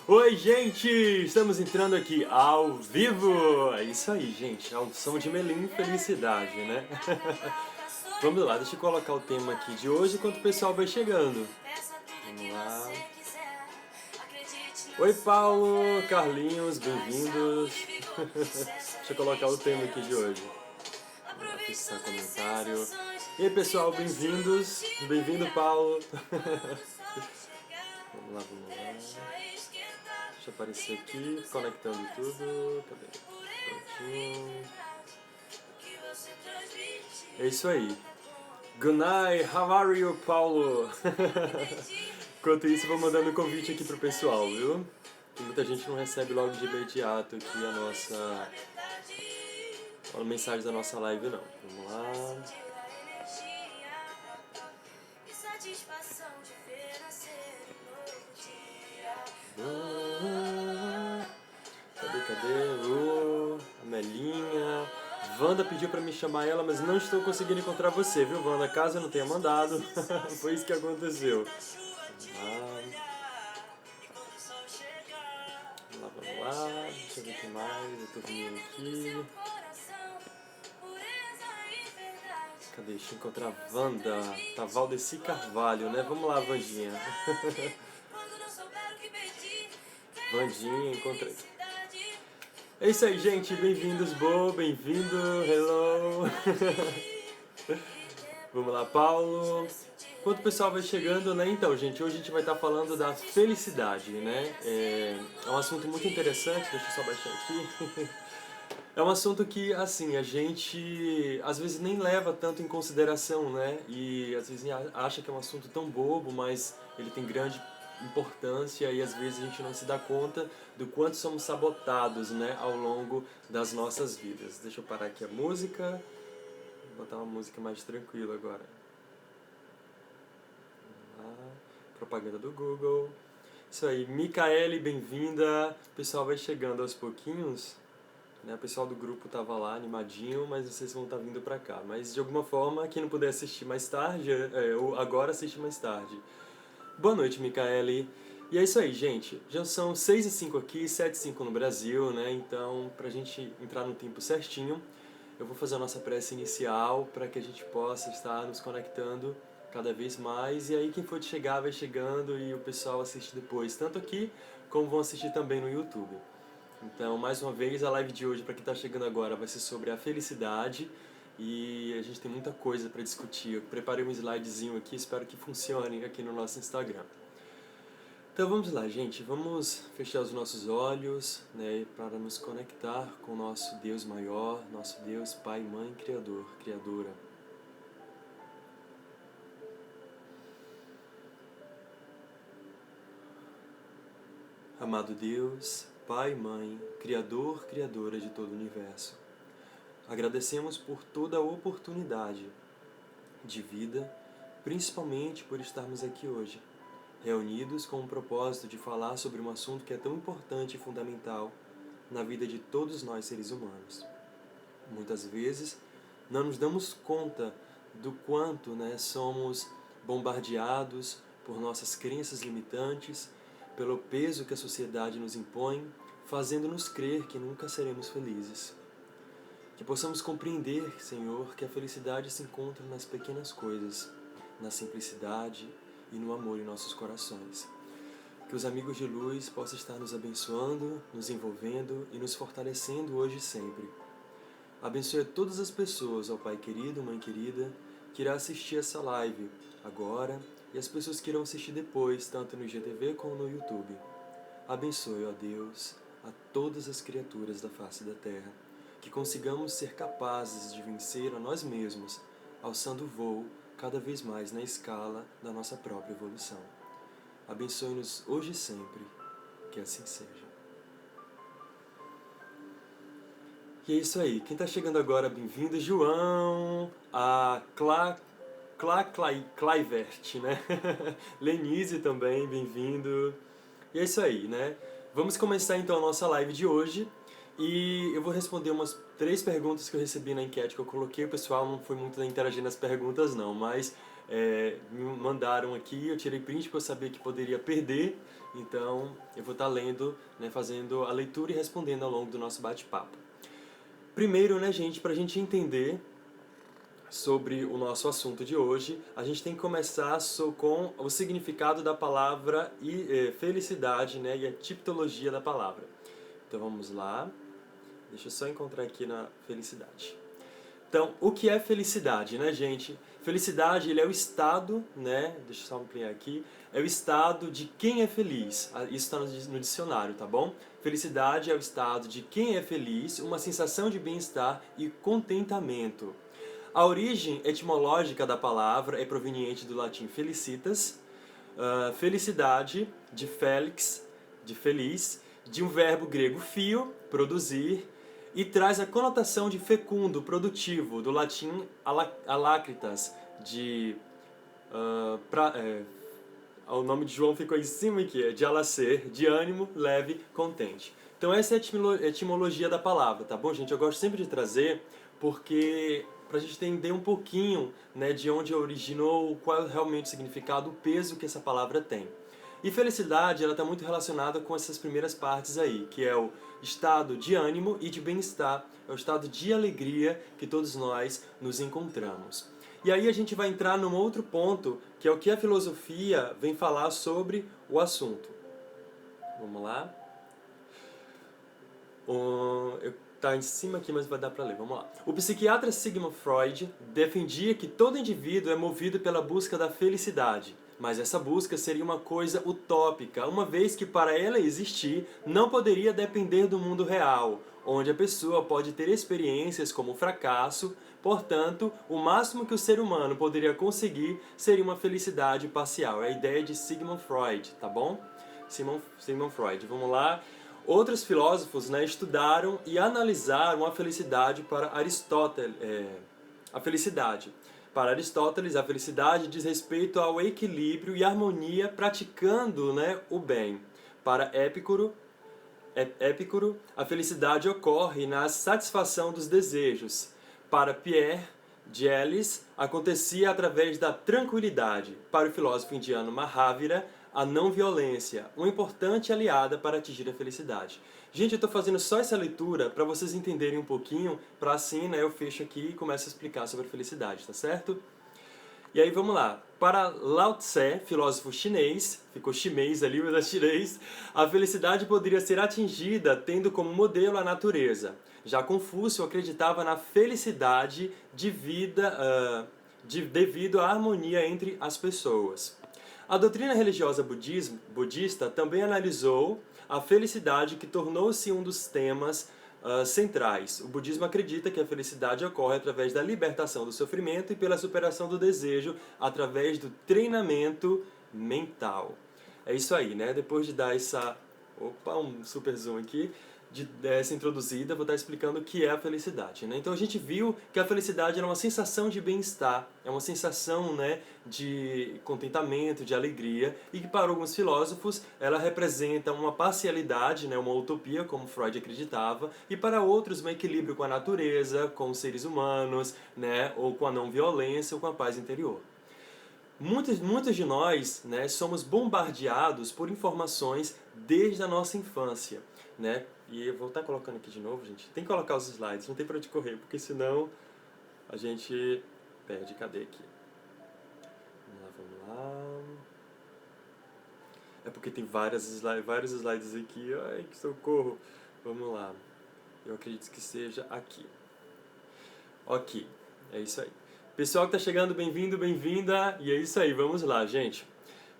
Oi, gente! Estamos entrando aqui ao vivo! É isso aí, gente. É um som de Melim Felicidade, né? Vamos lá, deixa eu colocar o tema aqui de hoje enquanto o pessoal vai chegando. Vamos lá. Oi, Paulo, Carlinhos, bem-vindos. Deixa eu colocar o tema aqui de hoje. Vamos lá, fixar comentário. E aí, pessoal, bem-vindos. Bem-vindo, Paulo. Vamos lá, vamos lá. Deixa eu aparecer aqui, conectando tudo. Cadê? Prontinho. É isso aí. Good night, how are you, Paulo? Enquanto isso, vou mandando um convite aqui pro pessoal, viu? Que muita gente não recebe logo de imediato aqui a mensagem da nossa live, não. Vamos lá. Cadê? A Melinha. Wanda pediu pra me chamar ela, mas não estou conseguindo encontrar você, viu, Wanda? Caso eu não tenha mandado, foi isso que aconteceu. Vamos lá. Deixa eu ver o que mais. Eu tô vendo aqui. Cadê? Deixa eu encontrar a Wanda. Tá Valdeci Carvalho, né? Vamos lá, Vandinha. Vandinha, encontrei. É isso aí, gente. Bem-vindos, Bo. Bem-vindo. Hello. Vamos lá, Paulo. Enquanto o pessoal vai chegando, né? Então, gente, hoje a gente vai estar falando da felicidade, né? É um assunto muito interessante. Deixa eu só baixar aqui. É um assunto que, assim, a gente às vezes nem leva tanto em consideração, né? E às vezes acha que é um assunto tão bobo, mas ele tem grande importância e às vezes a gente não se dá conta do quanto somos sabotados, né, ao longo das nossas vidas. Deixa eu parar aqui a música, vou botar uma música mais tranquila agora. Propaganda do Google. Isso aí, Micaele, bem-vinda. O pessoal vai chegando aos pouquinhos. O pessoal do grupo tava lá animadinho, mas vocês vão estar vindo pra cá. Mas de alguma forma, quem não puder assistir mais tarde, ou agora assiste mais tarde. Boa noite, Micaele. E é isso aí, gente. Já são 6h05 aqui, 7h05 no Brasil, né? Então, pra gente entrar no tempo certinho, eu vou fazer a nossa prece inicial para que a gente possa estar nos conectando cada vez mais. E aí, quem for de chegar, vai chegando e o pessoal assiste depois, tanto aqui como vão assistir também no YouTube. Então, mais uma vez, a live de hoje, para quem está chegando agora, vai ser sobre a felicidade e a gente tem muita coisa para discutir. Eu preparei um slidezinho aqui, espero que funcione aqui no nosso Instagram. Então vamos lá, gente, vamos fechar os nossos olhos, né, para nos conectar com o nosso Deus maior, nosso Deus Pai, Mãe, Criador, Criadora. Amado Deus, Pai, Mãe, Criador, Criadora de todo o Universo, agradecemos por toda a oportunidade de vida, principalmente por estarmos aqui hoje, reunidos com o propósito de falar sobre um assunto que é tão importante e fundamental na vida de todos nós seres humanos. Muitas vezes não nos damos conta do quanto, somos bombardeados por nossas crenças limitantes, pelo peso que a sociedade nos impõe, fazendo-nos crer que nunca seremos felizes. Que possamos compreender, Senhor, que a felicidade se encontra nas pequenas coisas, na simplicidade e no amor em nossos corações. Que os amigos de luz possam estar nos abençoando, nos envolvendo e nos fortalecendo hoje e sempre. Abençoe todas as pessoas, ó Pai querido, Mãe querida, que irá assistir essa live agora e as pessoas que irão assistir depois, tanto no IGTV como no YouTube. Abençoe, ó Deus, a todas as criaturas da face da terra, que consigamos ser capazes de vencer a nós mesmos, alçando o voo cada vez mais na escala da nossa própria evolução. Abençoe-nos hoje e sempre, que assim seja. E é isso aí, quem está chegando agora, bem-vindo, João, a Clivert, né? Lenise também, bem-vindo. E é isso aí, né? Vamos começar então a nossa live de hoje. E eu vou responder umas 3 perguntas que eu recebi na enquete que eu coloquei. O pessoal não foi muito interagir nas perguntas não, mas me mandaram aqui, eu tirei print porque eu sabia que poderia perder, então eu vou estar lendo, né, fazendo a leitura e respondendo ao longo do nosso bate-papo. Primeiro, né, gente, para a gente entender sobre o nosso assunto de hoje, a gente tem que começar com o significado da palavra felicidade, né, e a tipologia da palavra. Então vamos lá, deixa eu só encontrar aqui na felicidade. Então, o que é felicidade, né, gente? Felicidade, ele é o estado, né, deixa eu só ampliar aqui, é o estado de quem é feliz. Isso está no dicionário, tá bom? Felicidade é o estado de quem é feliz, uma sensação de bem-estar e contentamento. A origem etimológica da palavra é proveniente do latim felicitas, felicidade, de felix, de feliz, de um verbo grego fio, produzir, e traz a conotação de fecundo, produtivo, do latim alacritas, o nome de João ficou em cima aqui, de alacer, de ânimo, leve, contente. Então essa é a etimologia da palavra, tá bom, gente? Eu gosto sempre de trazer, porque para a gente entender um pouquinho, né, de onde originou, qual é realmente o significado, o peso que essa palavra tem. E felicidade, ela está muito relacionada com essas primeiras partes aí, que é o estado de ânimo e de bem-estar, é o estado de alegria que todos nós nos encontramos. E aí a gente vai entrar num outro ponto, que é o que a filosofia vem falar sobre o assunto. Vamos lá. Tá em cima aqui, mas vai dar para ler. Vamos lá. O psiquiatra Sigmund Freud defendia que todo indivíduo é movido pela busca da felicidade, mas essa busca seria uma coisa utópica, uma vez que para ela existir não poderia depender do mundo real, onde a pessoa pode ter experiências como o fracasso. Portanto, o máximo que o ser humano poderia conseguir seria uma felicidade parcial. É a ideia de Sigmund Freud, tá bom? Sigmund Freud. Vamos lá. Outros filósofos, né, estudaram e analisaram a felicidade para Aristóteles. Para Aristóteles, a felicidade diz respeito ao equilíbrio e harmonia praticando, né, o bem. Para Épicuro, a felicidade ocorre na satisfação dos desejos. Para Pierre Gelles, acontecia através da tranquilidade. Para o filósofo indiano Mahavira, a não violência, uma importante aliada para atingir a felicidade. Gente, eu estou fazendo só essa leitura para vocês entenderem um pouquinho, para assim, né, eu fecho aqui e começo a explicar sobre a felicidade, tá certo? E aí vamos lá. Para Lao Tse, filósofo chinês, ficou chinês ali, mas é chinês, a felicidade poderia ser atingida tendo como modelo a natureza. Já Confúcio acreditava na felicidade devido à harmonia entre as pessoas. A doutrina religiosa budista também analisou a felicidade, que tornou-se um dos temas centrais. O budismo acredita que a felicidade ocorre através da libertação do sofrimento e pela superação do desejo através do treinamento mental. É isso aí, né? Depois de dar um super zoom aqui, essa introduzida, vou estar explicando o que é a felicidade, né? Então a gente viu que a felicidade é uma sensação de bem-estar, é uma sensação, né, de contentamento, de alegria, e que para alguns filósofos ela representa uma parcialidade, né, uma utopia, como Freud acreditava, e para outros um equilíbrio com a natureza, com os seres humanos, né, ou com a não violência ou com a paz interior. Muitos de nós, né, somos bombardeados por informações desde a nossa infância, né? E eu vou estar colocando aqui de novo, gente. Tem que colocar os slides, não tem para onde correr, porque senão a gente perde. Cadê aqui? Vamos lá. É porque tem vários slides aqui. Ai, que socorro. Vamos lá. Eu acredito que seja aqui. Ok, é isso aí. Pessoal que está chegando, bem-vindo, bem-vinda. E é isso aí, vamos lá, gente.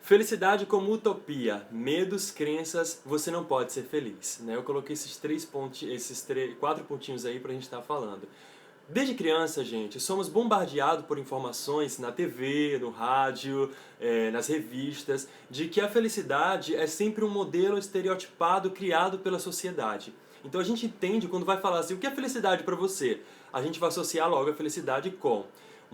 Felicidade como utopia, medos, crenças, você não pode ser feliz, né? Eu coloquei esses 4 pontinhos aí pra gente estar falando. Desde criança, gente, somos bombardeados por informações na TV, no rádio, nas revistas, de que a felicidade é sempre um modelo estereotipado criado pela sociedade. Então a gente entende quando vai falar assim, o que é felicidade para você? A gente vai associar logo a felicidade com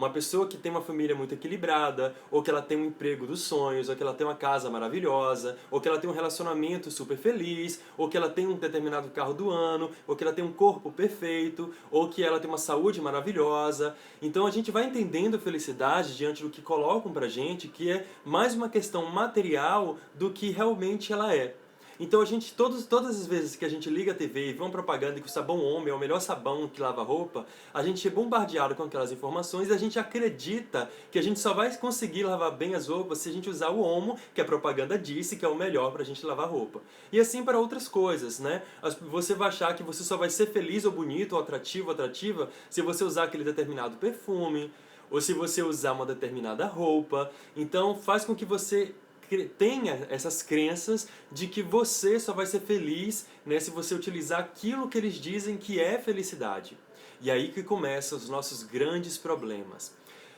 Uma pessoa que tem uma família muito equilibrada, ou que ela tem um emprego dos sonhos, ou que ela tem uma casa maravilhosa, ou que ela tem um relacionamento super feliz, ou que ela tem um determinado carro do ano, ou que ela tem um corpo perfeito, ou que ela tem uma saúde maravilhosa. Então a gente vai entendendo felicidade diante do que colocam pra gente, que é mais uma questão material do que realmente ela é. Então a gente, todas as vezes que a gente liga a TV e vê uma propaganda que o sabão homem é o melhor sabão que lava roupa, a gente é bombardeado com aquelas informações e a gente acredita que a gente só vai conseguir lavar bem as roupas se a gente usar o Omo, que a propaganda disse que é o melhor pra gente lavar roupa. E assim para outras coisas, né? Você vai achar que você só vai ser feliz ou bonito ou atrativo ou atrativa se você usar aquele determinado perfume, ou se você usar uma determinada roupa. Então faz com que você tenha essas crenças de que você só vai ser feliz, né, se você utilizar aquilo que eles dizem que é felicidade. E aí que começam os nossos grandes problemas.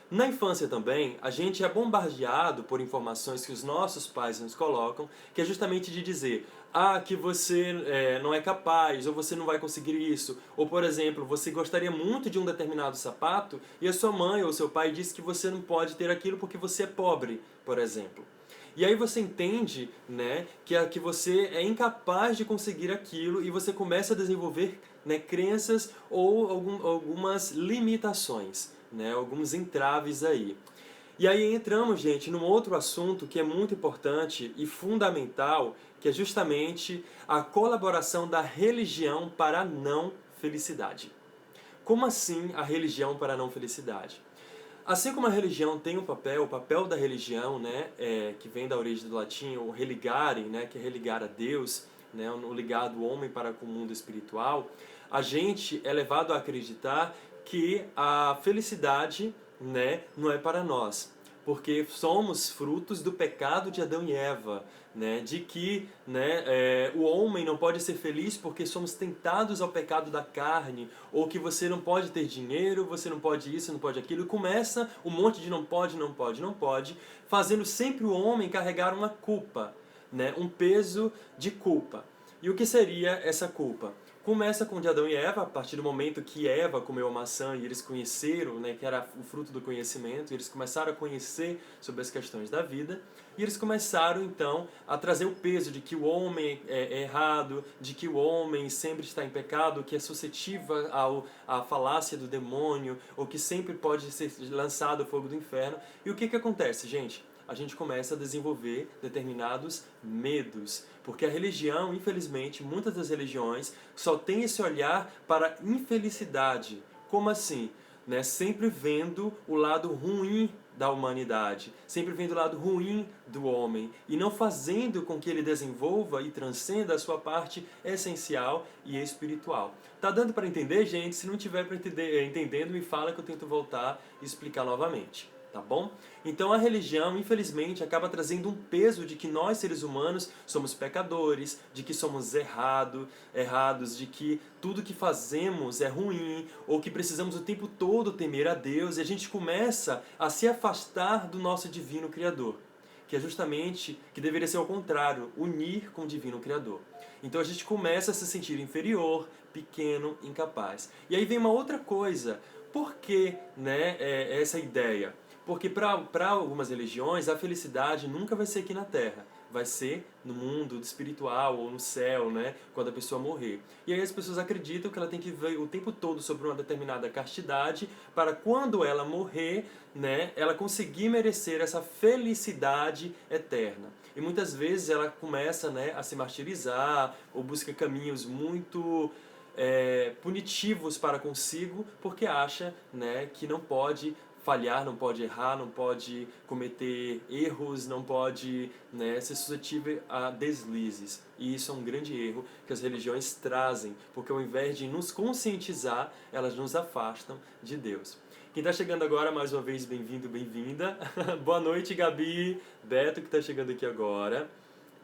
Na infância também, a gente é bombardeado por informações que os nossos pais nos colocam, que é justamente de dizer, que você não é capaz, ou você não vai conseguir isso. Ou, por exemplo, você gostaria muito de um determinado sapato e a sua mãe ou seu pai diz que você não pode ter aquilo porque você é pobre, por exemplo. E aí você entende, né, que você é incapaz de conseguir aquilo e você começa a desenvolver, né, crenças ou algumas limitações, né, alguns entraves aí. E aí entramos, gente, num outro assunto que é muito importante e fundamental, que é justamente a colaboração da religião para a não felicidade. Como assim a religião para a não felicidade? Assim como a religião tem um papel, o papel da religião, né, que vem da origem do latim, o religare, né, que é religar a Deus, né, o ligar do homem para com o mundo espiritual, a gente é levado a acreditar que a felicidade, né, não é para nós, porque somos frutos do pecado de Adão e Eva, né, de que, né, o homem não pode ser feliz porque somos tentados ao pecado da carne, ou que você não pode ter dinheiro, você não pode isso, não pode aquilo, e começa um monte de não pode, não pode, não pode, fazendo sempre o homem carregar uma culpa, né, um peso de culpa. E o que seria essa culpa? Começa com de Adão e Eva, a partir do momento que Eva comeu a maçã e eles conheceram, né, que era o fruto do conhecimento, e eles começaram a conhecer sobre as questões da vida, e eles começaram então a trazer o peso de que o homem é errado, de que o homem sempre está em pecado, que é suscetível à falácia do demônio, ou que sempre pode ser lançado ao fogo do inferno. E o que acontece, gente? A gente começa a desenvolver determinados medos. Porque a religião, infelizmente, muitas das religiões só tem esse olhar para a infelicidade. Como assim? Né? Sempre vendo o lado ruim da humanidade, sempre vendo o lado ruim do homem e não fazendo com que ele desenvolva e transcenda a sua parte essencial e espiritual. Tá dando para entender, gente? Se não tiver para entendendo, me fala que eu tento voltar e explicar novamente. Tá bom? Então a religião, infelizmente, acaba trazendo um peso de que nós, seres humanos, somos pecadores, de que somos errados, de que tudo que fazemos é ruim, ou que precisamos o tempo todo temer a Deus, e a gente começa a se afastar do nosso divino Criador, que é justamente, que deveria ser ao contrário, unir com o divino Criador. Então a gente começa a se sentir inferior, pequeno, incapaz. E aí vem uma outra coisa. Por que, né, essa ideia? Porque para algumas religiões a felicidade nunca vai ser aqui na Terra, vai ser no mundo espiritual ou no céu, né, quando a pessoa morrer. E aí as pessoas acreditam que ela tem que viver o tempo todo sobre uma determinada castidade para quando ela morrer, né, ela conseguir merecer essa felicidade eterna. E muitas vezes ela começa, né, a se martirizar ou busca caminhos muito punitivos para consigo, porque acha, né, que não pode falhar, não pode errar, não pode cometer erros, não pode, né, ser suscetível a deslizes. E isso é um grande erro que as religiões trazem, porque ao invés de nos conscientizar, elas nos afastam de Deus. Quem está chegando agora, mais uma vez, bem-vindo, bem-vinda. Boa noite, Gabi, Beto, que está chegando aqui agora.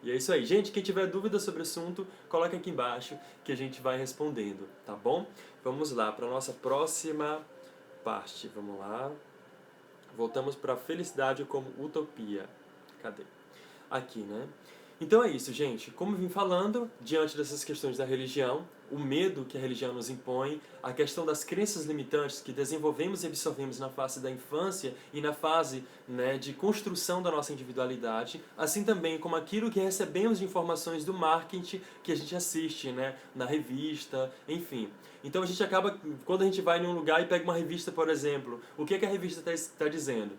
E é isso aí. Gente, quem tiver dúvida sobre o assunto, coloca aqui embaixo que a gente vai respondendo, tá bom? Vamos lá para a nossa próxima parte. Vamos lá. Voltamos para a felicidade como utopia. Cadê? Aqui, né? Então é isso, gente. Como eu vim falando, diante dessas questões da religião, o medo que a religião nos impõe, a questão das crenças limitantes que desenvolvemos e absorvemos na fase da infância e na fase, né, de construção da nossa individualidade, assim também como aquilo que recebemos de informações do marketing que a gente assiste, né, na revista, enfim. Então a gente acaba, quando a gente vai em um lugar e pega uma revista, por exemplo, o que é que a revista está dizendo?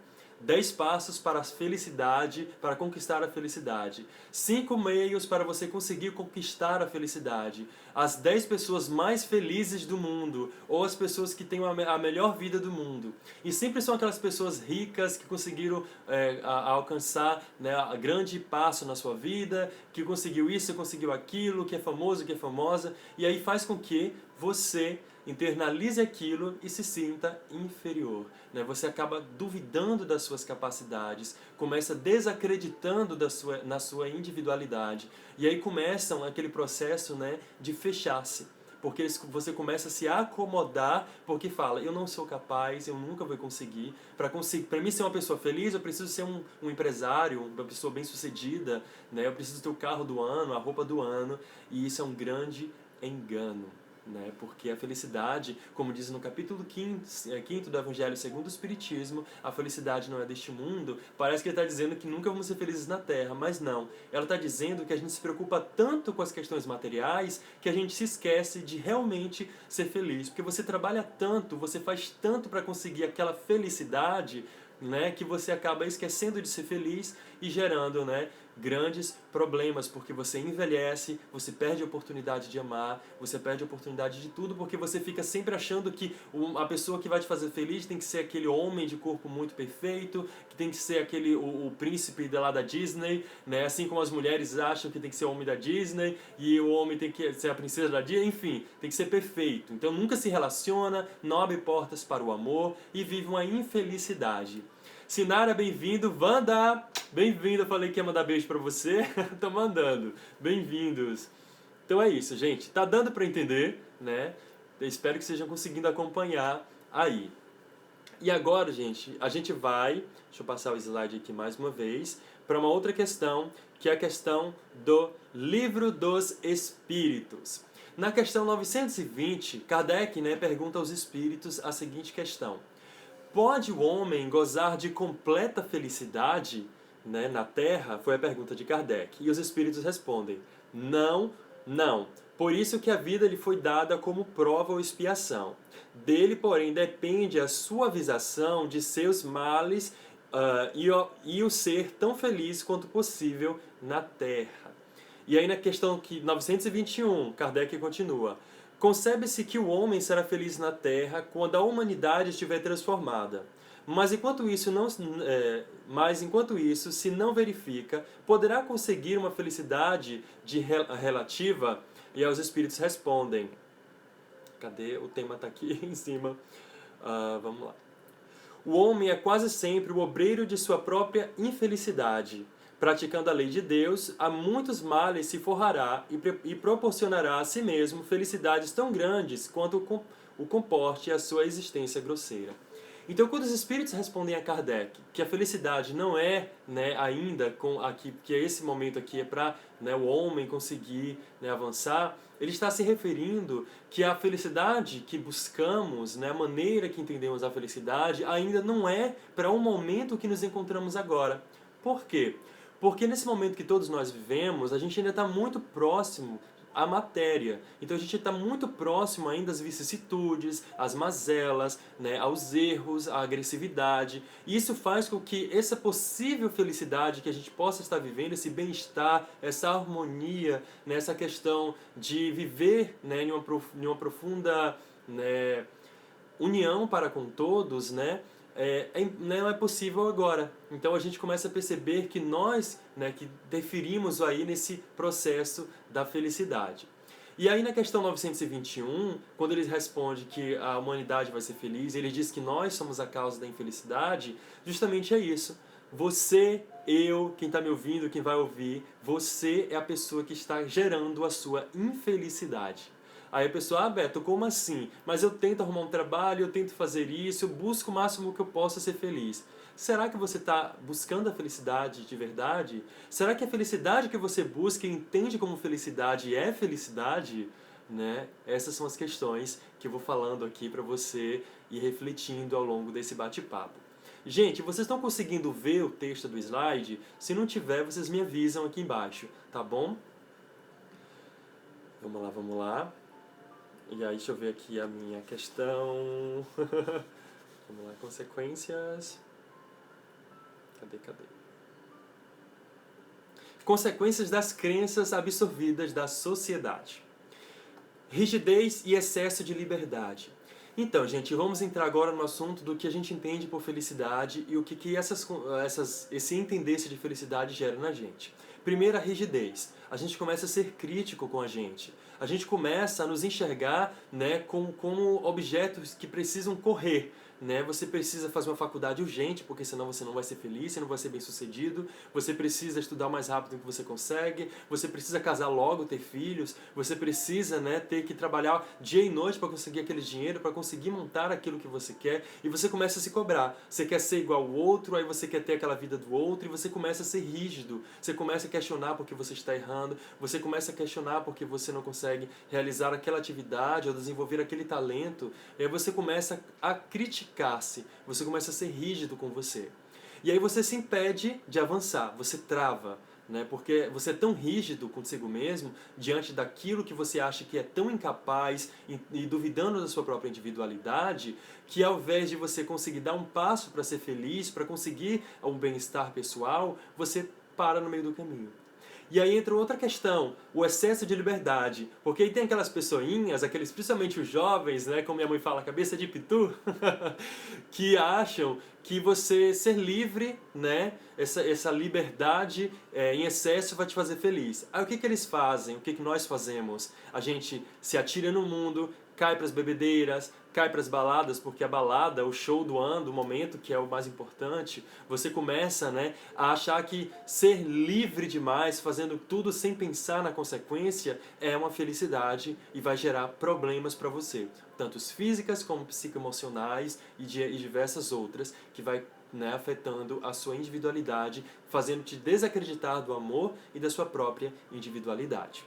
10 passos para a felicidade, para conquistar a felicidade. 5 meios para você conseguir conquistar a felicidade. As 10 pessoas mais felizes do mundo, ou as pessoas que têm a melhor vida do mundo. E sempre são aquelas pessoas ricas que conseguiram alcançar, né, a grande passo na sua vida, que conseguiu isso, conseguiu aquilo, que é famoso, que é famosa. E aí faz com que você internalize aquilo e se sinta inferior, né? Você acaba duvidando das suas capacidades, começa desacreditando na sua individualidade, e aí começa aquele processo, né, de fechar-se, porque você começa a se acomodar, porque fala, eu não sou capaz, eu nunca vou conseguir. Para mim ser uma pessoa feliz, eu preciso ser um empresário, uma pessoa bem-sucedida, né? Eu preciso ter o carro do ano, a roupa do ano, e isso é um grande engano. Né? Porque a felicidade, como diz no capítulo 5 do Evangelho segundo o Espiritismo, a felicidade não é deste mundo. Parece que ele está dizendo que nunca vamos ser felizes na Terra, mas não. Ela está dizendo que a gente se preocupa tanto com as questões materiais que a gente se esquece de realmente ser feliz. Porque você trabalha tanto, você faz tanto para conseguir aquela felicidade, né, que você acaba esquecendo de ser feliz e gerando, né, grandes problemas, porque você envelhece, você perde a oportunidade de amar, você perde a oportunidade de tudo, porque você fica sempre achando que a pessoa que vai te fazer feliz tem que ser aquele homem de corpo muito perfeito, que tem que ser aquele o príncipe lá da Disney, né? Assim como as mulheres acham que tem que ser o homem da Disney e o homem tem que ser a princesa da Disney, enfim, tem que ser perfeito. Então nunca se relaciona, não abre portas para o amor e vive uma infelicidade. Sinara, bem-vindo. Wanda, bem-vindo. Eu falei que ia mandar beijo pra você. Tô mandando. Bem-vindos. Então é isso, gente. Tá dando pra entender, né? Eu espero que estejam conseguindo acompanhar aí. E agora, gente, a gente vai... Deixa eu passar o slide aqui mais uma vez. Para uma outra questão, que é a questão do Livro dos Espíritos. Na questão 920, Kardec, né, pergunta aos espíritos a seguinte questão. Pode o homem gozar de completa felicidade, né, na Terra? Foi a pergunta de Kardec. E os espíritos respondem, não, não. Por isso que a vida lhe foi dada como prova ou expiação. Dele, porém, depende a suavização de seus males e o ser tão feliz quanto possível na Terra. E aí na questão 921, Kardec continua. Concebe-se que o homem será feliz na Terra quando a humanidade estiver transformada. Mas enquanto isso se não verifica, poderá conseguir uma felicidade relativa? E aí os espíritos respondem. Cadê? O tema está aqui em cima. Vamos lá. O homem é quase sempre o obreiro de sua própria infelicidade. Praticando a lei de Deus, a muitos males se forrará e proporcionará a si mesmo felicidades tão grandes quanto o comporte a sua existência grosseira. Então, quando os espíritos respondem a Kardec que a felicidade não é, né, ainda que esse momento aqui é para, né, o homem conseguir, né, avançar, ele está se referindo que a felicidade que buscamos, né, a maneira que entendemos a felicidade, ainda não é para o momento que nos encontramos agora. Por quê? Porque nesse momento que todos nós vivemos, a gente ainda está muito próximo à matéria. Então a gente está muito próximo ainda às vicissitudes, às mazelas, né, aos erros, à agressividade. E isso faz com que essa possível felicidade que a gente possa estar vivendo, esse bem-estar, essa harmonia, né, essa questão de viver, né, em uma profunda, né, união para com todos, né, não é possível agora. Então a gente começa a perceber que nós, né, que deferimos aí nesse processo da felicidade. E aí na questão 921, quando ele responde que a humanidade vai ser feliz, ele diz que nós somos a causa da infelicidade, justamente é isso. Você, eu, quem está me ouvindo, quem vai ouvir, você é a pessoa que está gerando a sua infelicidade. Aí a pessoa, Beto, como assim? Mas eu tento arrumar um trabalho, eu tento fazer isso, eu busco o máximo que eu possa ser feliz. Será que você está buscando a felicidade de verdade? Será que a felicidade que você busca e entende como felicidade é felicidade? Né? Essas são as questões que eu vou falando aqui para você ir refletindo ao longo desse bate-papo. Gente, vocês estão conseguindo ver o texto do slide? Se não tiver, vocês me avisam aqui embaixo, tá bom? Vamos lá, vamos lá. E aí, deixa eu ver aqui a minha questão. Vamos lá, consequências. Cadê? Consequências das crenças absorvidas da sociedade. Rigidez e excesso de liberdade. Então, gente, vamos entrar agora no assunto do que a gente entende por felicidade e o que esse entender-se de felicidade gera na gente. Primeiro, a rigidez. A gente começa a ser crítico com a gente. A gente começa a nos enxergar, né, como objetos que precisam correr. Né? Você precisa fazer uma faculdade urgente, porque senão você não vai ser feliz, você não vai ser bem sucedido. Você precisa estudar o mais rápido que você consegue. Você precisa casar logo, ter filhos. Você precisa, né, ter que trabalhar dia e noite para conseguir aquele dinheiro, para conseguir montar aquilo que você quer. E você começa a se cobrar. Você quer ser igual ao outro, aí você quer ter aquela vida do outro, e você começa a ser rígido. Você começa a questionar porque você está errando. Você começa a questionar porque você não consegue realizar aquela atividade ou desenvolver aquele talento. E aí você começa a criticar. Você começa a ser rígido com você. E aí você se impede de avançar, você trava, né? Porque você é tão rígido consigo mesmo, diante daquilo que você acha que é tão incapaz e duvidando da sua própria individualidade, que ao invés de você conseguir dar um passo para ser feliz, para conseguir um bem-estar pessoal, você para no meio do caminho. E aí entra outra questão, o excesso de liberdade. Porque aí tem aquelas pessoinhas, principalmente os jovens, né, como minha mãe fala, cabeça de pitu, que acham que você ser livre, né, essa liberdade em excesso vai te fazer feliz. Aí o que eles fazem? O que nós fazemos? A gente se atira no mundo, cai para as bebedeiras, cai para as baladas, porque a balada, o show do ano, do momento, que é o mais importante, você começa, né, a achar que ser livre demais, fazendo tudo sem pensar na consequência, é uma felicidade e vai gerar problemas para você, tanto físicas como psicoemocionais e diversas outras, que vai, né, afetando a sua individualidade, fazendo-te desacreditar do amor e da sua própria individualidade.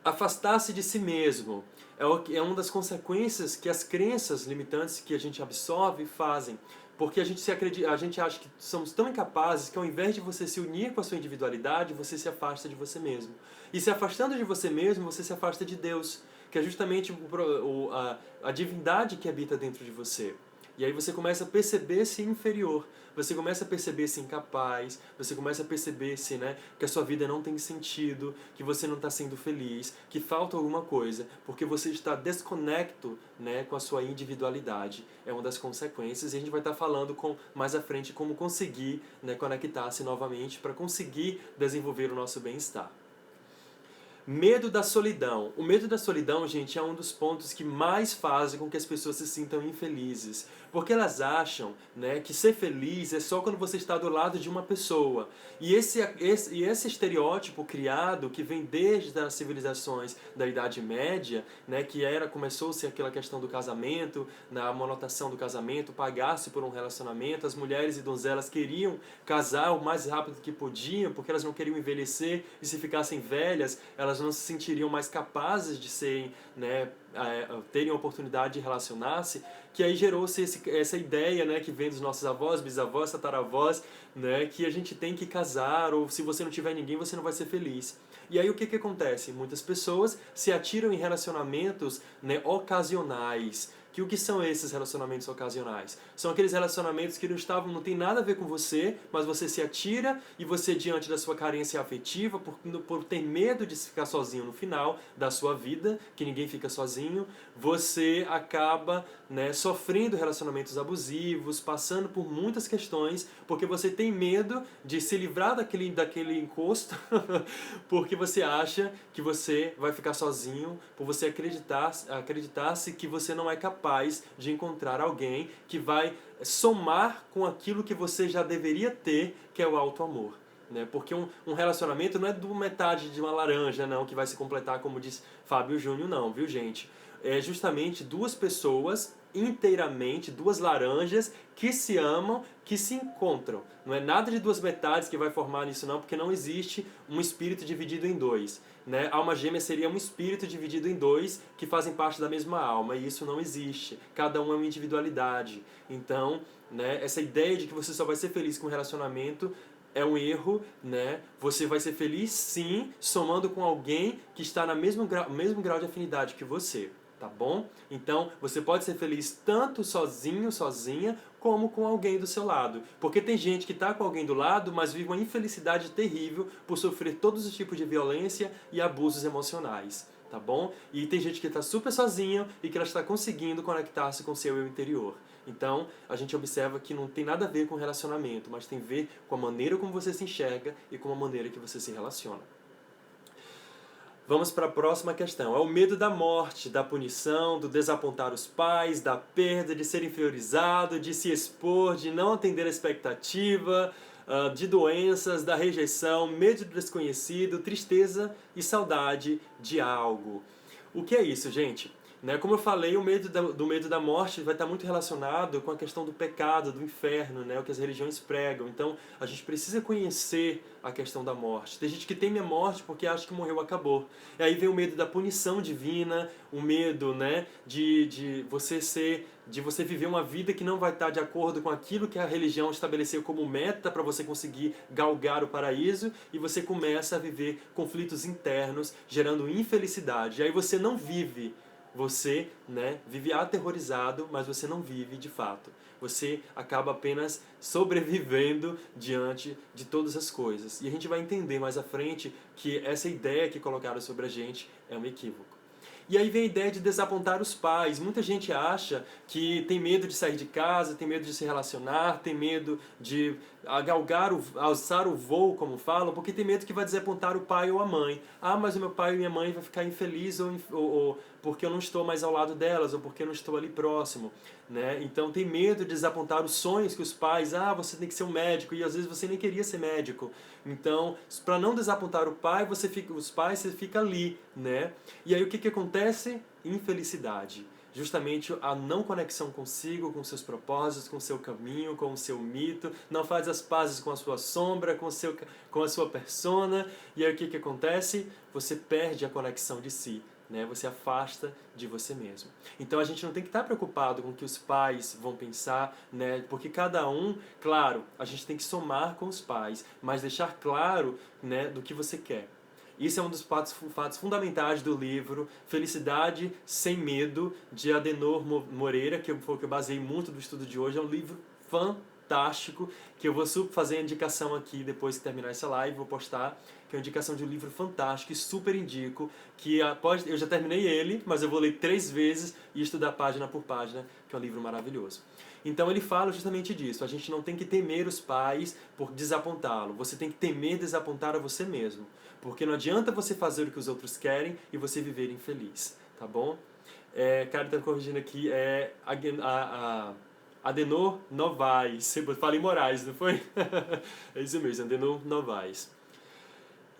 Afastar-se de si mesmo é uma das consequências que as crenças limitantes que a gente absorve fazem. Porque a gente acha que somos tão incapazes que ao invés de você se unir com a sua individualidade, você se afasta de você mesmo. E se afastando de você mesmo, você se afasta de Deus, que é justamente a divindade que habita dentro de você. E aí você começa a perceber-se inferior, você começa a perceber-se incapaz, você começa a perceber-se, né, que a sua vida não tem sentido, que você não está sendo feliz, que falta alguma coisa, porque você está desconecto, né, com a sua individualidade. É uma das consequências e a gente vai estar falando mais à frente como conseguir, né, conectar-se novamente para conseguir desenvolver o nosso bem-estar. Medo da solidão. O medo da solidão, gente, é um dos pontos que mais fazem com que as pessoas se sintam infelizes. Porque elas acham, né, que ser feliz é só quando você está do lado de uma pessoa. E esse estereótipo criado, que vem desde as civilizações da Idade Média, né, que começou-se aquela questão do casamento, na monotação do casamento, pagar-se por um relacionamento, as mulheres e donzelas queriam casar o mais rápido que podiam, porque elas não queriam envelhecer, e se ficassem velhas, elas não se sentiriam mais capazes de serem, né, terem a oportunidade de relacionar-se, que aí gerou-se essa ideia, né, que vem dos nossos avós, bisavós, tataravós, né, que a gente tem que casar, ou se você não tiver ninguém, você não vai ser feliz. E aí o que acontece? Muitas pessoas se atiram em relacionamentos, né, ocasionais. O que são esses relacionamentos ocasionais? São aqueles relacionamentos que não tem nada a ver com você, mas você se atira e você, diante da sua carência afetiva, por ter medo de ficar sozinho no final da sua vida, que ninguém fica sozinho, você acaba, né, sofrendo relacionamentos abusivos, passando por muitas questões, porque você tem medo de se livrar daquele encosto, porque você acha que você vai ficar sozinho, por você acreditar-se que você não é capaz de encontrar alguém que vai somar com aquilo que você já deveria ter, que é o auto-amor. né? Porque um relacionamento não é do metade de uma laranja, não, que vai se completar, como diz Fábio Júnior, não, viu, gente? É justamente duas pessoas inteiramente, duas laranjas que se amam, que se encontram. Não é nada de duas metades que vai formar isso, não, porque não existe um espírito dividido em dois. Né? Alma gêmea seria um espírito dividido em dois que fazem parte da mesma alma, e isso não existe. Cada um é uma individualidade. Então, né, essa ideia de que você só vai ser feliz com um relacionamento é um erro, né? Você vai ser feliz sim, somando com alguém que está no mesmo grau de afinidade que você, tá bom? Então, você pode ser feliz tanto sozinho, sozinha, como com alguém do seu lado. Porque tem gente que está com alguém do lado, mas vive uma infelicidade terrível por sofrer todos os tipos de violência e abusos emocionais, tá bom? E tem gente que está super sozinha e que ela está conseguindo conectar-se com o seu eu interior. Então, a gente observa que não tem nada a ver com relacionamento, mas tem a ver com a maneira como você se enxerga e com a maneira que você se relaciona. Vamos para a próxima questão. É o medo da morte, da punição, do desapontar os pais, da perda, de ser inferiorizado, de se expor, de não atender a expectativa, de doenças, da rejeição, medo do desconhecido, tristeza e saudade de algo. O que é isso, gente? Né? Como eu falei, o medo do medo da morte vai estar muito relacionado com a questão do pecado, do inferno, né? O que as religiões pregam. Então, a gente precisa conhecer a questão da morte. Tem gente que teme a morte porque acha que morreu, acabou. E aí vem o medo da punição divina, o medo, né, de você viver uma vida que não vai estar de acordo com aquilo que a religião estabeleceu como meta para você conseguir galgar o paraíso, e você começa a viver conflitos internos, gerando infelicidade. E aí você não vive. Você, né, vive aterrorizado, mas você não vive de fato. Você acaba apenas sobrevivendo diante de todas as coisas. E a gente vai entender mais à frente que essa ideia que colocaram sobre a gente é um equívoco. E aí vem a ideia de desapontar os pais. Muita gente acha que tem medo de sair de casa, tem medo de se relacionar, tem medo de alçar o voo, como falam, porque tem medo que vai desapontar o pai ou a mãe. Ah, mas o meu pai e minha mãe vai ficar infeliz ou porque eu não estou mais ao lado delas, ou porque eu não estou ali próximo. Né? Então tem medo de desapontar os sonhos que os pais, você tem que ser um médico, e às vezes você nem queria ser médico. Então, para não desapontar o pai, os pais, você fica ali, né? E aí o que acontece? Infelicidade. Justamente a não conexão consigo, com seus propósitos, com o seu caminho, com o seu mito, não faz as pazes com a sua sombra, com a sua persona, e aí o que acontece? Você perde a conexão de si. Né? Você afasta de você mesmo. Então a gente não tem que estar preocupado com o que os pais vão pensar, né? Porque cada um, claro, a gente tem que somar com os pais, mas deixar claro, né, do que você quer. Isso é um dos fatos fundamentais do livro Felicidade Sem Medo, de Adenor Moreira, que foi o que eu baseei muito do estudo de hoje. É um livro fantástico, que eu vou fazer a indicação aqui depois que terminar essa live, vou postar, que é uma indicação de um livro fantástico e super indico, que eu já terminei ele, mas eu vou ler 3 vezes e estudar página por página, que é um livro maravilhoso. Então ele fala justamente disso, a gente não tem que temer os pais por desapontá-lo, você tem que temer desapontar a você mesmo, porque não adianta você fazer o que os outros querem e você viver infeliz, tá bom? Cara, tá corrigindo aqui, Adenor Novaes. Falei Moraes, não foi? É isso mesmo, Adenor Novaes.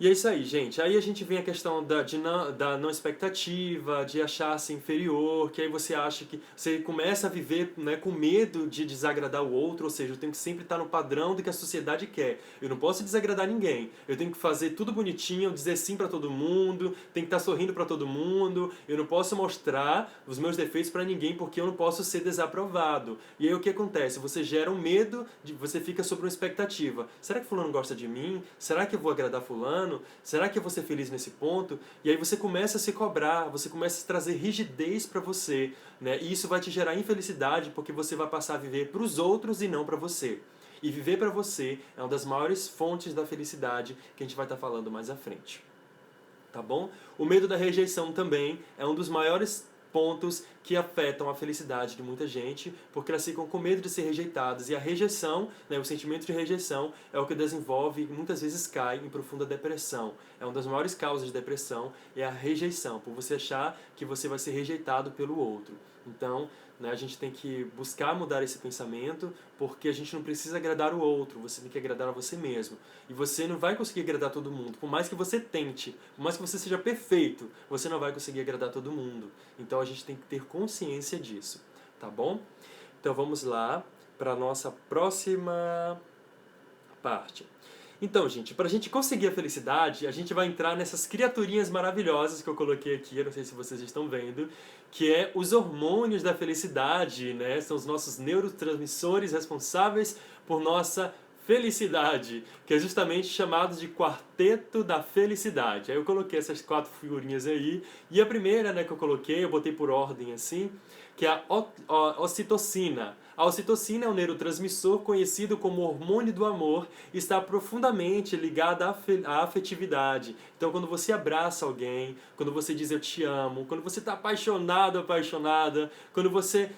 E é isso aí, gente. Aí a gente vem a questão da não expectativa, de achar-se inferior, que aí você acha que você começa a viver, né, com medo de desagradar o outro, ou seja, eu tenho que sempre estar no padrão do que a sociedade quer. Eu não posso desagradar ninguém. Eu tenho que fazer tudo bonitinho, dizer sim para todo mundo, tenho que estar sorrindo para todo mundo. Eu não posso mostrar os meus defeitos para ninguém porque eu não posso ser desaprovado. E aí o que acontece? Você gera um medo, você fica sobre uma expectativa. Será que fulano gosta de mim? Será que eu vou agradar fulano? Será que eu vou ser feliz nesse ponto? E aí você começa a se cobrar, você começa a trazer rigidez para você, né? E isso vai te gerar infelicidade porque você vai passar a viver para os outros e não para você. E viver para você é uma das maiores fontes da felicidade que a gente vai estar falando mais à frente. Tá bom? O medo da rejeição também é um dos maiores pontos que afetam a felicidade de muita gente, porque elas ficam com medo de ser rejeitadas. E a rejeição, né, o sentimento de rejeição, é o que desenvolve e muitas vezes cai em profunda depressão. É uma das maiores causas de depressão, é a rejeição, por você achar que você vai ser rejeitado pelo outro. Então, né, a gente tem que buscar mudar esse pensamento, porque a gente não precisa agradar o outro, você tem que agradar a você mesmo. E você não vai conseguir agradar todo mundo, por mais que você tente, por mais que você seja perfeito, você não vai conseguir agradar todo mundo. Então a gente tem que ter consciência disso, tá bom? Então vamos lá para a nossa próxima parte. Então, gente, para a gente conseguir a felicidade, a gente vai entrar nessas criaturinhas maravilhosas que eu coloquei aqui, eu não sei se vocês estão vendo, que é os hormônios da felicidade, né? São os nossos neurotransmissores responsáveis por nossa felicidade, que é justamente chamado de quarteto da felicidade. Aí eu coloquei essas 4 figurinhas aí, e a primeira, né, que eu coloquei, eu botei por ordem assim, que é a ocitocina. A ocitocina é um neurotransmissor conhecido como hormônio do amor e está profundamente ligada à afetividade. Então, quando você abraça alguém, quando você diz eu te amo, quando você está apaixonado, apaixonada, quando você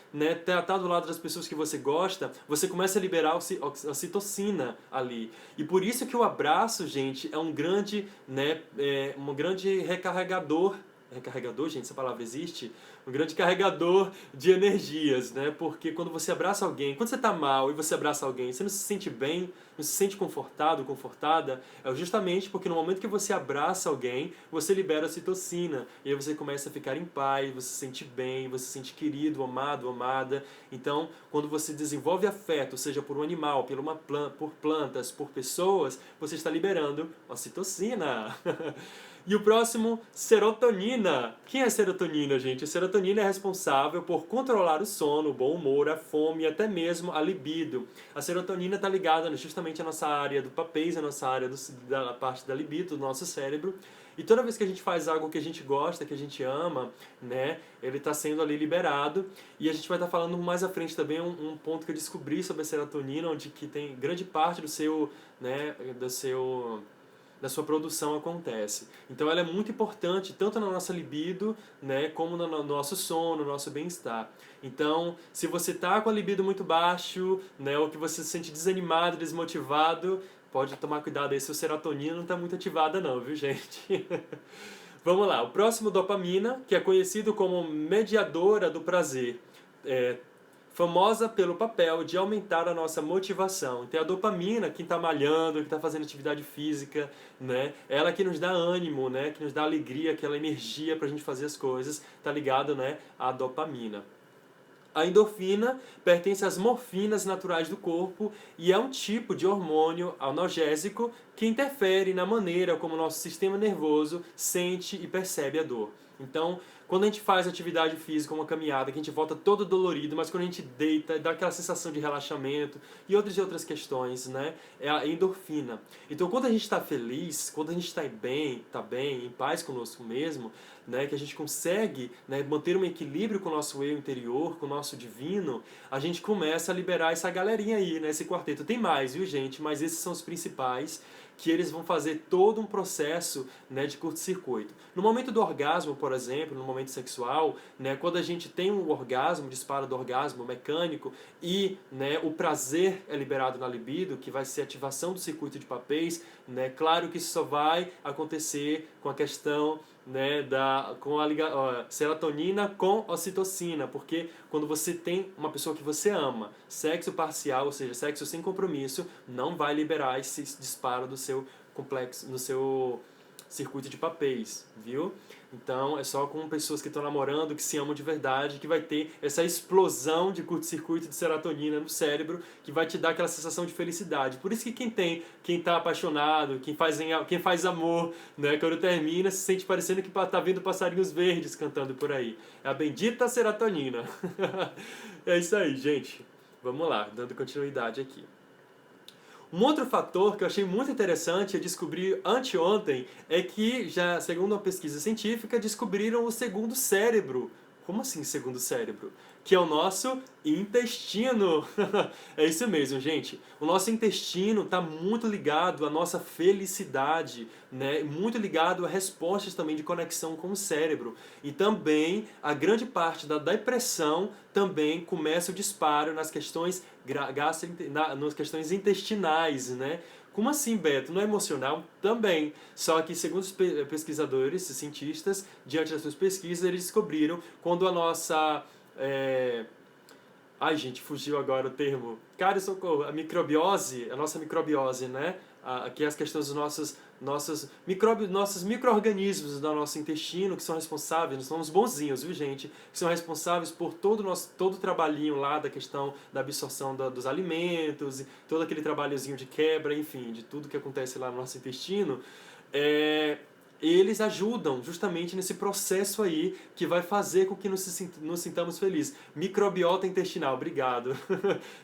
tá do lado das pessoas que você gosta, você começa a liberar a ocitocina ali. E por isso que o abraço, gente, é um grande, um grande recarregador. Recarregador, gente, essa palavra existe? Um grande carregador de energias, né? Porque quando você abraça alguém, quando você está mal e você abraça alguém, você não se sente bem, não se sente confortado, confortada, é justamente porque no momento que você abraça alguém, você libera a ocitocina, e aí você começa a ficar em paz, você se sente bem, você se sente querido, amado, amada. Então, quando você desenvolve afeto, seja por um animal, por plantas, por pessoas, você está liberando ocitocina. E o próximo, serotonina. Quem é serotonina, gente? A serotonina é responsável por controlar o sono, o bom humor, a fome e até mesmo a libido. A serotonina está ligada justamente à nossa área do papéis, à nossa área da parte da libido, do nosso cérebro. E toda vez que a gente faz algo que a gente gosta, que a gente ama, né, ele está sendo ali liberado. E a gente vai estar falando mais à frente também um ponto que eu descobri sobre a serotonina, onde que tem grande parte do seu, da sua produção acontece. Então ela é muito importante tanto na nossa libido, né, como no nosso sono, no nosso bem-estar. Então, se você está com a libido muito baixo, né, ou que você se sente desanimado, desmotivado, pode tomar cuidado aí se a serotonina não está muito ativada não, viu, gente? Vamos lá, o próximo, dopamina, que é conhecido como mediadora do prazer. Famosa pelo papel de aumentar a nossa motivação. Então a dopamina, quem está malhando, quem está fazendo atividade física, né, ela que nos dá ânimo, né, que nos dá alegria, aquela energia para a gente fazer as coisas, está ligado, né, à dopamina. A endorfina pertence às morfinas naturais do corpo e é um tipo de hormônio analgésico que interfere na maneira como o nosso sistema nervoso sente e percebe a dor. Então, quando a gente faz atividade física, uma caminhada, que a gente volta todo dolorido, mas quando a gente deita, dá aquela sensação de relaxamento e outras questões, né? É a endorfina. Então, quando a gente está feliz, quando a gente está bem, em paz conosco mesmo, né, que a gente consegue, né, manter um equilíbrio com o nosso eu interior, com o nosso divino, a gente começa a liberar essa galerinha aí, né, esse quarteto. Tem mais, viu, gente? Mas esses são os principais, que eles vão fazer todo um processo, né, de curto-circuito. No momento do orgasmo, por exemplo, no momento sexual, né, quando a gente tem um orgasmo, disparo do orgasmo mecânico e, né, o prazer é liberado na libido, que vai ser a ativação do circuito de papéis, né, claro que isso só vai acontecer com a questão, né, com a serotonina com ocitocina, porque quando você tem uma pessoa que você ama, sexo parcial, ou seja, sexo sem compromisso, não vai liberar esse disparo do seu complexo, no seu circuito de papéis, viu? Então é só com pessoas que estão namorando, que se amam de verdade, que vai ter essa explosão de curto-circuito de serotonina no cérebro, que vai te dar aquela sensação de felicidade. Por isso que quem está apaixonado, quem faz amor, né, quando termina, se sente parecendo que está vendo passarinhos verdes cantando por aí. É a bendita serotonina. É isso aí, gente. Vamos lá, dando continuidade aqui. Um outro fator que eu achei muito interessante, eu descobri anteontem, é que, já segundo uma pesquisa científica, descobriram o segundo cérebro. Como assim segundo cérebro? Que é o nosso intestino. É isso mesmo, gente. O nosso intestino está muito ligado à nossa felicidade, né? Muito ligado a respostas também de conexão com o cérebro. E também a grande parte da depressão também começa o disparo nas questões nas questões intestinais, né? Como assim, Beto? Não é emocional? Também. Só que, segundo os pesquisadores, cientistas, diante das suas pesquisas, eles descobriram quando a nossa Ai, gente, fugiu agora o termo. Cara, socorro, a microbiose, a nossa microbiose, né? Aqui as questões dos nossos micro-organismos do nosso intestino, que são responsáveis, nós somos bonzinhos, viu, gente? Que são responsáveis por todo o trabalhinho lá da questão da absorção dos alimentos, e todo aquele trabalhozinho de quebra, enfim, de tudo que acontece lá no nosso intestino. Eles ajudam justamente nesse processo aí que vai fazer com que nos sintamos felizes. Microbiota intestinal, obrigado.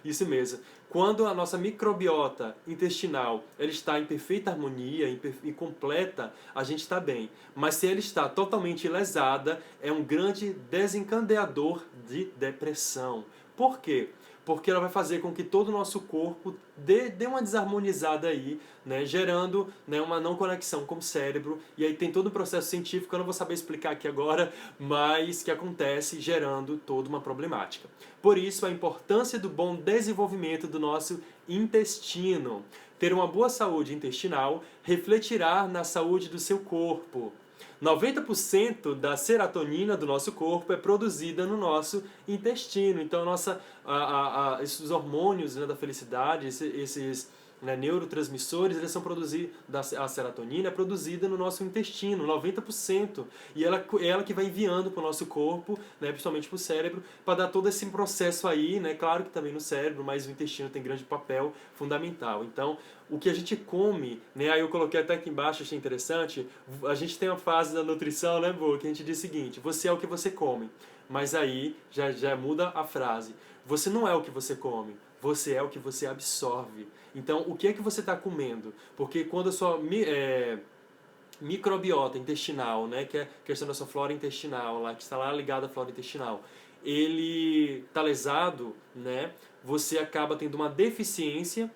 Isso mesmo. Quando a nossa microbiota intestinal ela está em perfeita harmonia e completa, a gente está bem. Mas se ela está totalmente lesada, é um grande desencadeador de depressão. Por quê? Porque ela vai fazer com que todo o nosso corpo dê uma desarmonizada aí, né, gerando, né, uma não conexão com o cérebro. E aí tem todo o processo científico que eu não vou saber explicar aqui agora, mas que acontece gerando toda uma problemática. Por isso, a importância do bom desenvolvimento do nosso intestino. Ter uma boa saúde intestinal refletirá na saúde do seu corpo. 90% da serotonina do nosso corpo é produzida no nosso intestino. Então, esses hormônios, né, da felicidade, esses né, neurotransmissores, eles são produzidos, a serotonina é produzida no nosso intestino, 90%. E ela que vai enviando para o nosso corpo, né, principalmente para o cérebro, para dar todo esse processo aí, né, claro que também no cérebro, mas o intestino tem grande papel fundamental. Então, o que a gente come, né, aí eu coloquei até aqui embaixo, achei interessante, a gente tem uma fase da nutrição, né, Bo, que a gente diz o seguinte: você é o que você come. Mas aí já muda a frase. Você não é o que você come, você é o que você absorve. Então, o que é que você está comendo? Porque quando a sua microbiota intestinal, né, que é a questão da sua flora intestinal, lá, que está lá ligada à flora intestinal, ele está lesado, né, você acaba tendo uma deficiência.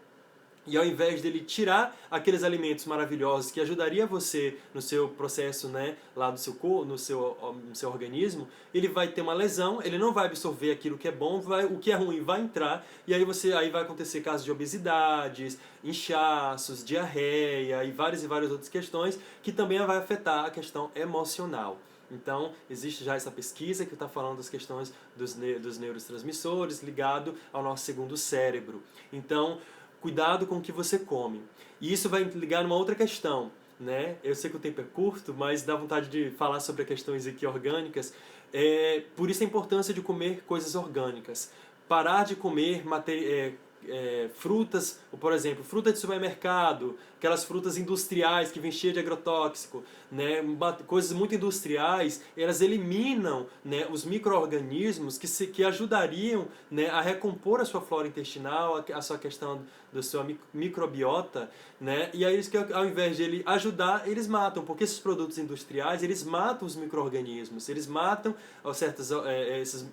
E ao invés dele tirar aqueles alimentos maravilhosos que ajudaria você no seu processo, né, lá do seu corpo, no seu organismo, ele vai ter uma lesão, ele não vai absorver aquilo que é bom, o que é ruim vai entrar, e aí vai acontecer casos de obesidades, inchaços, diarreia e várias outras questões que também vai afetar a questão emocional. Então, existe já essa pesquisa que está falando das questões dos neurotransmissores ligado ao nosso segundo cérebro. Então, cuidado com o que você come. E isso vai ligar numa outra questão, né? Eu sei que o tempo é curto, mas dá vontade de falar sobre questões aqui orgânicas. Por isso a importância de comer coisas orgânicas. Parar de comer frutas, por exemplo, fruta de supermercado, aquelas frutas industriais que vêm cheias de agrotóxico, né, coisas muito industriais, elas eliminam, né, os micro-organismos que ajudariam, né, a recompor a sua flora intestinal, a sua questão da sua microbiota, né, e aí que ao invés de ele ajudar, eles matam, porque esses produtos industriais, eles matam os micro-organismos, eles matam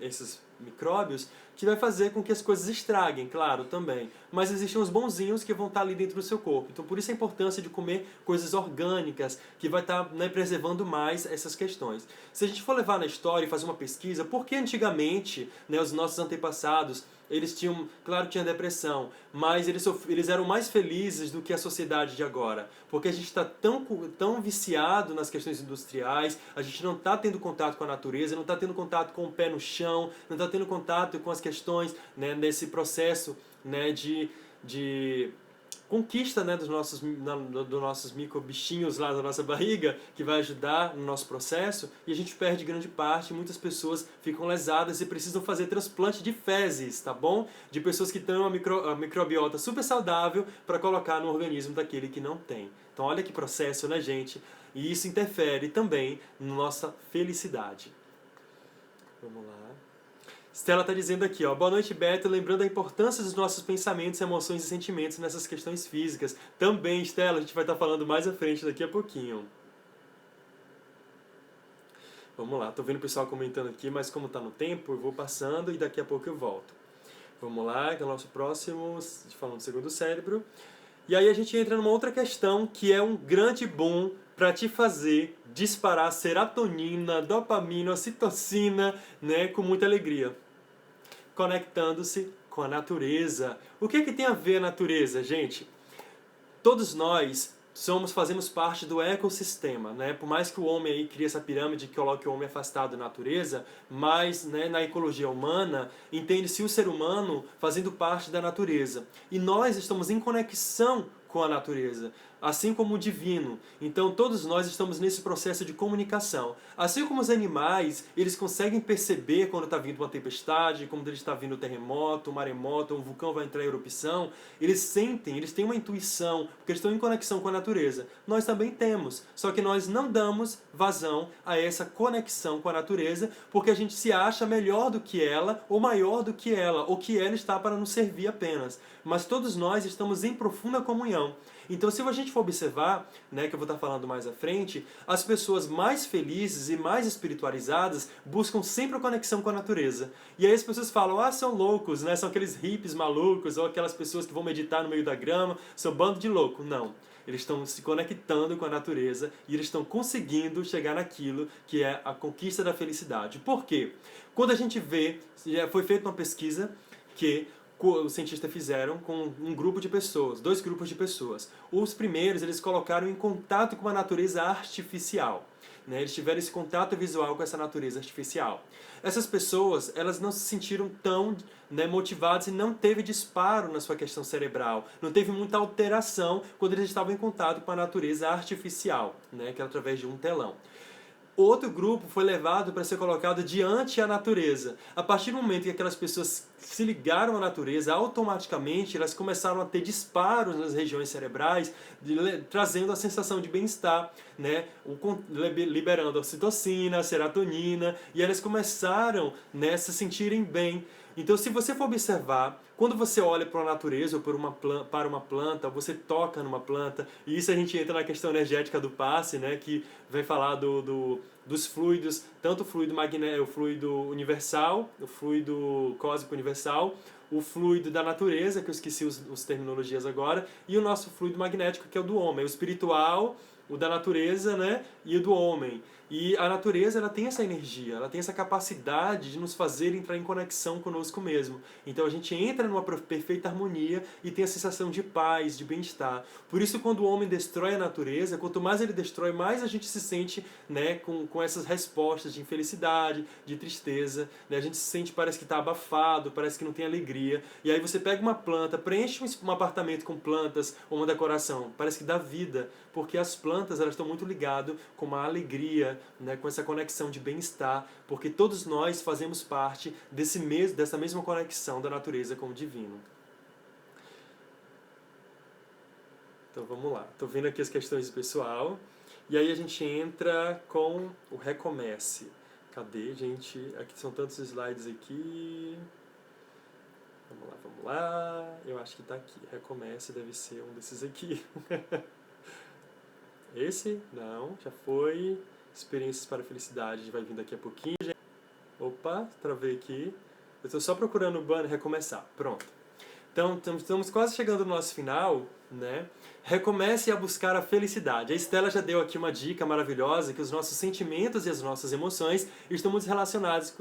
esses micróbios, que vai fazer com que as coisas estraguem, claro, também. Mas existem os bonzinhos que vão estar ali dentro do seu corpo. Então, por isso a importância de comer coisas orgânicas, que vai estar, né, preservando mais essas questões. Se a gente for levar na história e fazer uma pesquisa, por que antigamente, né, os nossos antepassados, eles tinham, claro, tinha depressão, mas eles eram mais felizes do que a sociedade de agora. Porque a gente está tão viciado nas questões industriais, a gente não está tendo contato com a natureza, não está tendo contato com o pé no chão, não está tendo contato com as questões, né, nesse processo, né, de conquista, né, dos nossos micro bichinhos lá da nossa barriga, que vai ajudar no nosso processo, e a gente perde grande parte, muitas pessoas ficam lesadas e precisam fazer transplante de fezes, tá bom? De pessoas que têm uma microbiota super saudável para colocar no organismo daquele que não tem. Então olha que processo, né, gente? E isso interfere também na nossa felicidade. Vamos lá. Stella está dizendo aqui, ó, boa noite, Beto, lembrando a importância dos nossos pensamentos, emoções e sentimentos nessas questões físicas. Também, Stella, a gente vai estar falando mais à frente daqui a pouquinho. Vamos lá, tô vendo o pessoal comentando aqui, mas como está no tempo, eu vou passando e daqui a pouco eu volto. Vamos lá, que é o nosso próximo, falando do segundo cérebro. E aí a gente entra numa outra questão que é um grande boom para te fazer disparar serotonina, dopamina, ocitocina, né, com muita alegria. Conectando-se com a natureza. O que tem a ver a natureza, gente? Todos nós fazemos parte do ecossistema, né? Por mais que o homem aí crie essa pirâmide que coloque o homem afastado da natureza, mas, né, na ecologia humana entende-se o ser humano fazendo parte da natureza. E nós estamos em conexão com a natureza, assim como o divino. Então todos nós estamos nesse processo de comunicação. Assim como os animais, eles conseguem perceber quando está vindo uma tempestade, quando está vindo um terremoto, um maremoto, um vulcão vai entrar em erupção, eles sentem, eles têm uma intuição, porque eles estão em conexão com a natureza. Nós também temos, só que nós não damos vazão a essa conexão com a natureza, porque a gente se acha melhor do que ela, ou maior do que ela, ou que ela está para nos servir apenas. Mas todos nós estamos em profunda comunhão. Então, se a gente for observar, né, que eu vou estar falando mais à frente, as pessoas mais felizes e mais espiritualizadas buscam sempre a conexão com a natureza. E aí as pessoas falam, são loucos, né, são aqueles hippies malucos, ou aquelas pessoas que vão meditar no meio da grama, são bando de louco. Não. Eles estão se conectando com a natureza e eles estão conseguindo chegar naquilo que é a conquista da felicidade. Por quê? Quando a gente vê, foi feita uma pesquisa que os cientistas fizeram com um grupo de pessoas, 2 grupos de pessoas. Os primeiros, eles colocaram em contato com a natureza artificial. Né? Eles tiveram esse contato visual com essa natureza artificial. Essas pessoas, elas não se sentiram tão, né, motivadas e não teve disparo na sua questão cerebral. Não teve muita alteração quando eles estavam em contato com a natureza artificial, né, que é através de um telão. Outro grupo foi levado para ser colocado diante a natureza. A partir do momento que aquelas pessoas se ligaram à natureza, automaticamente elas começaram a ter disparos nas regiões cerebrais, trazendo a sensação de bem-estar, né? Liberando ocitocina, serotonina, e elas começaram, né, a se sentirem bem. Então, se você for observar, quando você olha para a natureza ou para uma planta, você toca numa planta, e isso a gente entra na questão energética do passe, né, que vai falar dos fluidos, tanto o fluido magnético, o fluido universal, o fluido cósmico universal, o fluido da natureza, que eu esqueci os terminologias agora, e o nosso fluido magnético, que é o do homem, o espiritual, o da natureza, né, e o do homem. E a natureza, ela tem essa energia, ela tem essa capacidade de nos fazer entrar em conexão conosco mesmo. Então a gente entra numa perfeita harmonia e tem a sensação de paz, de bem-estar. Por isso, quando o homem destrói a natureza, quanto mais ele destrói, mais a gente se sente, né, com essas respostas de infelicidade, de tristeza. Né? A gente se sente, parece que está abafado, parece que não tem alegria. E aí você pega uma planta, preenche um apartamento com plantas ou uma decoração, parece que dá vida, porque as plantas, elas estão muito ligadas com uma alegria, né, com essa conexão de bem-estar, porque todos nós fazemos parte dessa mesma conexão da natureza com o divino. Então vamos lá, estou vendo aqui as questões do pessoal, e aí a gente entra com o Recomece. Cadê, gente? Aqui são tantos slides aqui. Vamos lá. Eu acho que está aqui. Recomece deve ser um desses aqui. Esse? Não, já foi. Experiências para a felicidade, a gente vai vir daqui a pouquinho. Opa, travei aqui. Eu estou só procurando o banner, recomeçar. Pronto. Então, estamos quase chegando no nosso final, né? Recomece a buscar a felicidade. A Estela já deu aqui uma dica maravilhosa, que os nossos sentimentos e as nossas emoções estão muito relacionados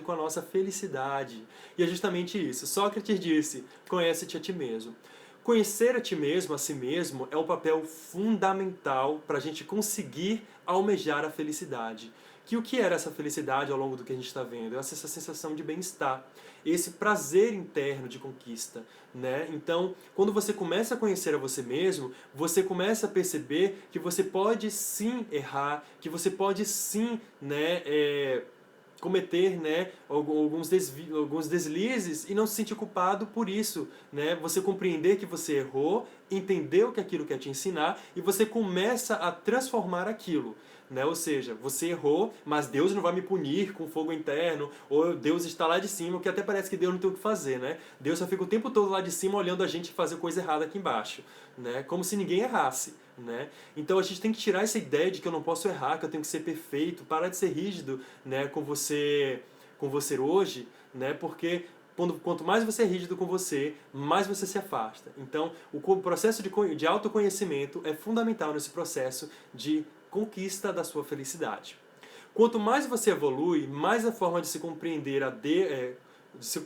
com a nossa felicidade. E é justamente isso. Sócrates disse, conhece-te a ti mesmo. Conhecer a ti mesmo, a si mesmo, é um papel fundamental para a gente conseguir almejar a felicidade. Que o que era essa felicidade ao longo do que a gente está vendo? É essa sensação de bem-estar, esse prazer interno de conquista, né? Então, quando você começa a conhecer a você mesmo, você começa a perceber que você pode sim errar, que você pode sim, né, cometer, né, alguns deslizes e não se sentir culpado por isso, né? Você compreender que você errou, entender o que aquilo quer te ensinar e você começa a transformar aquilo. Né? Ou seja, você errou, mas Deus não vai me punir com fogo interno, ou Deus está lá de cima, que até parece que Deus não tem o que fazer, né? Deus só fica o tempo todo lá de cima olhando a gente fazer coisa errada aqui embaixo, né? Como se ninguém errasse, né? Então a gente tem que tirar essa ideia de que eu não posso errar, que eu tenho que ser perfeito, parar de ser rígido, né, com você hoje, né? Porque quanto mais você é rígido com você, mais você se afasta. Então, o processo de autoconhecimento é fundamental nesse processo de conquista da sua felicidade. Quanto mais você evolui, mais a forma de se compreender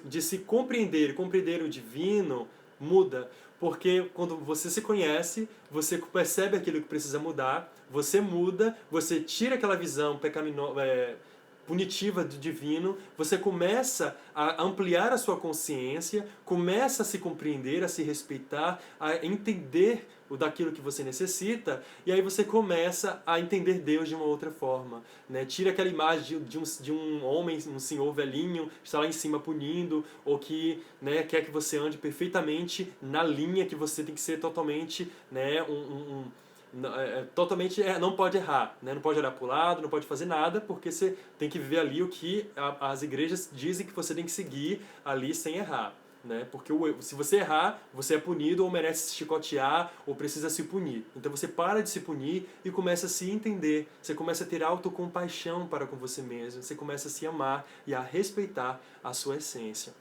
de se compreender e compreender o divino muda, Porque quando você se conhece, você percebe aquilo que precisa mudar, você muda, você tira aquela visão punitiva do divino, você começa a ampliar a sua consciência, começa a se compreender, a se respeitar, a entender daquilo que você necessita, e aí você começa a entender Deus de uma outra forma, né? Tira aquela imagem de um homem, um senhor velhinho, que está lá em cima punindo, ou que, né, quer que você ande perfeitamente na linha, que você tem que ser totalmente, né, não pode errar, né? Não pode olhar para o lado, não pode fazer nada, porque você tem que viver ali o que as igrejas dizem que você tem que seguir ali sem errar, né? Porque se você errar, você é punido ou merece se chicotear ou precisa se punir. Então você para de se punir e começa a se entender, você começa a ter autocompaixão para com você mesmo, você começa a se amar e a respeitar a sua essência.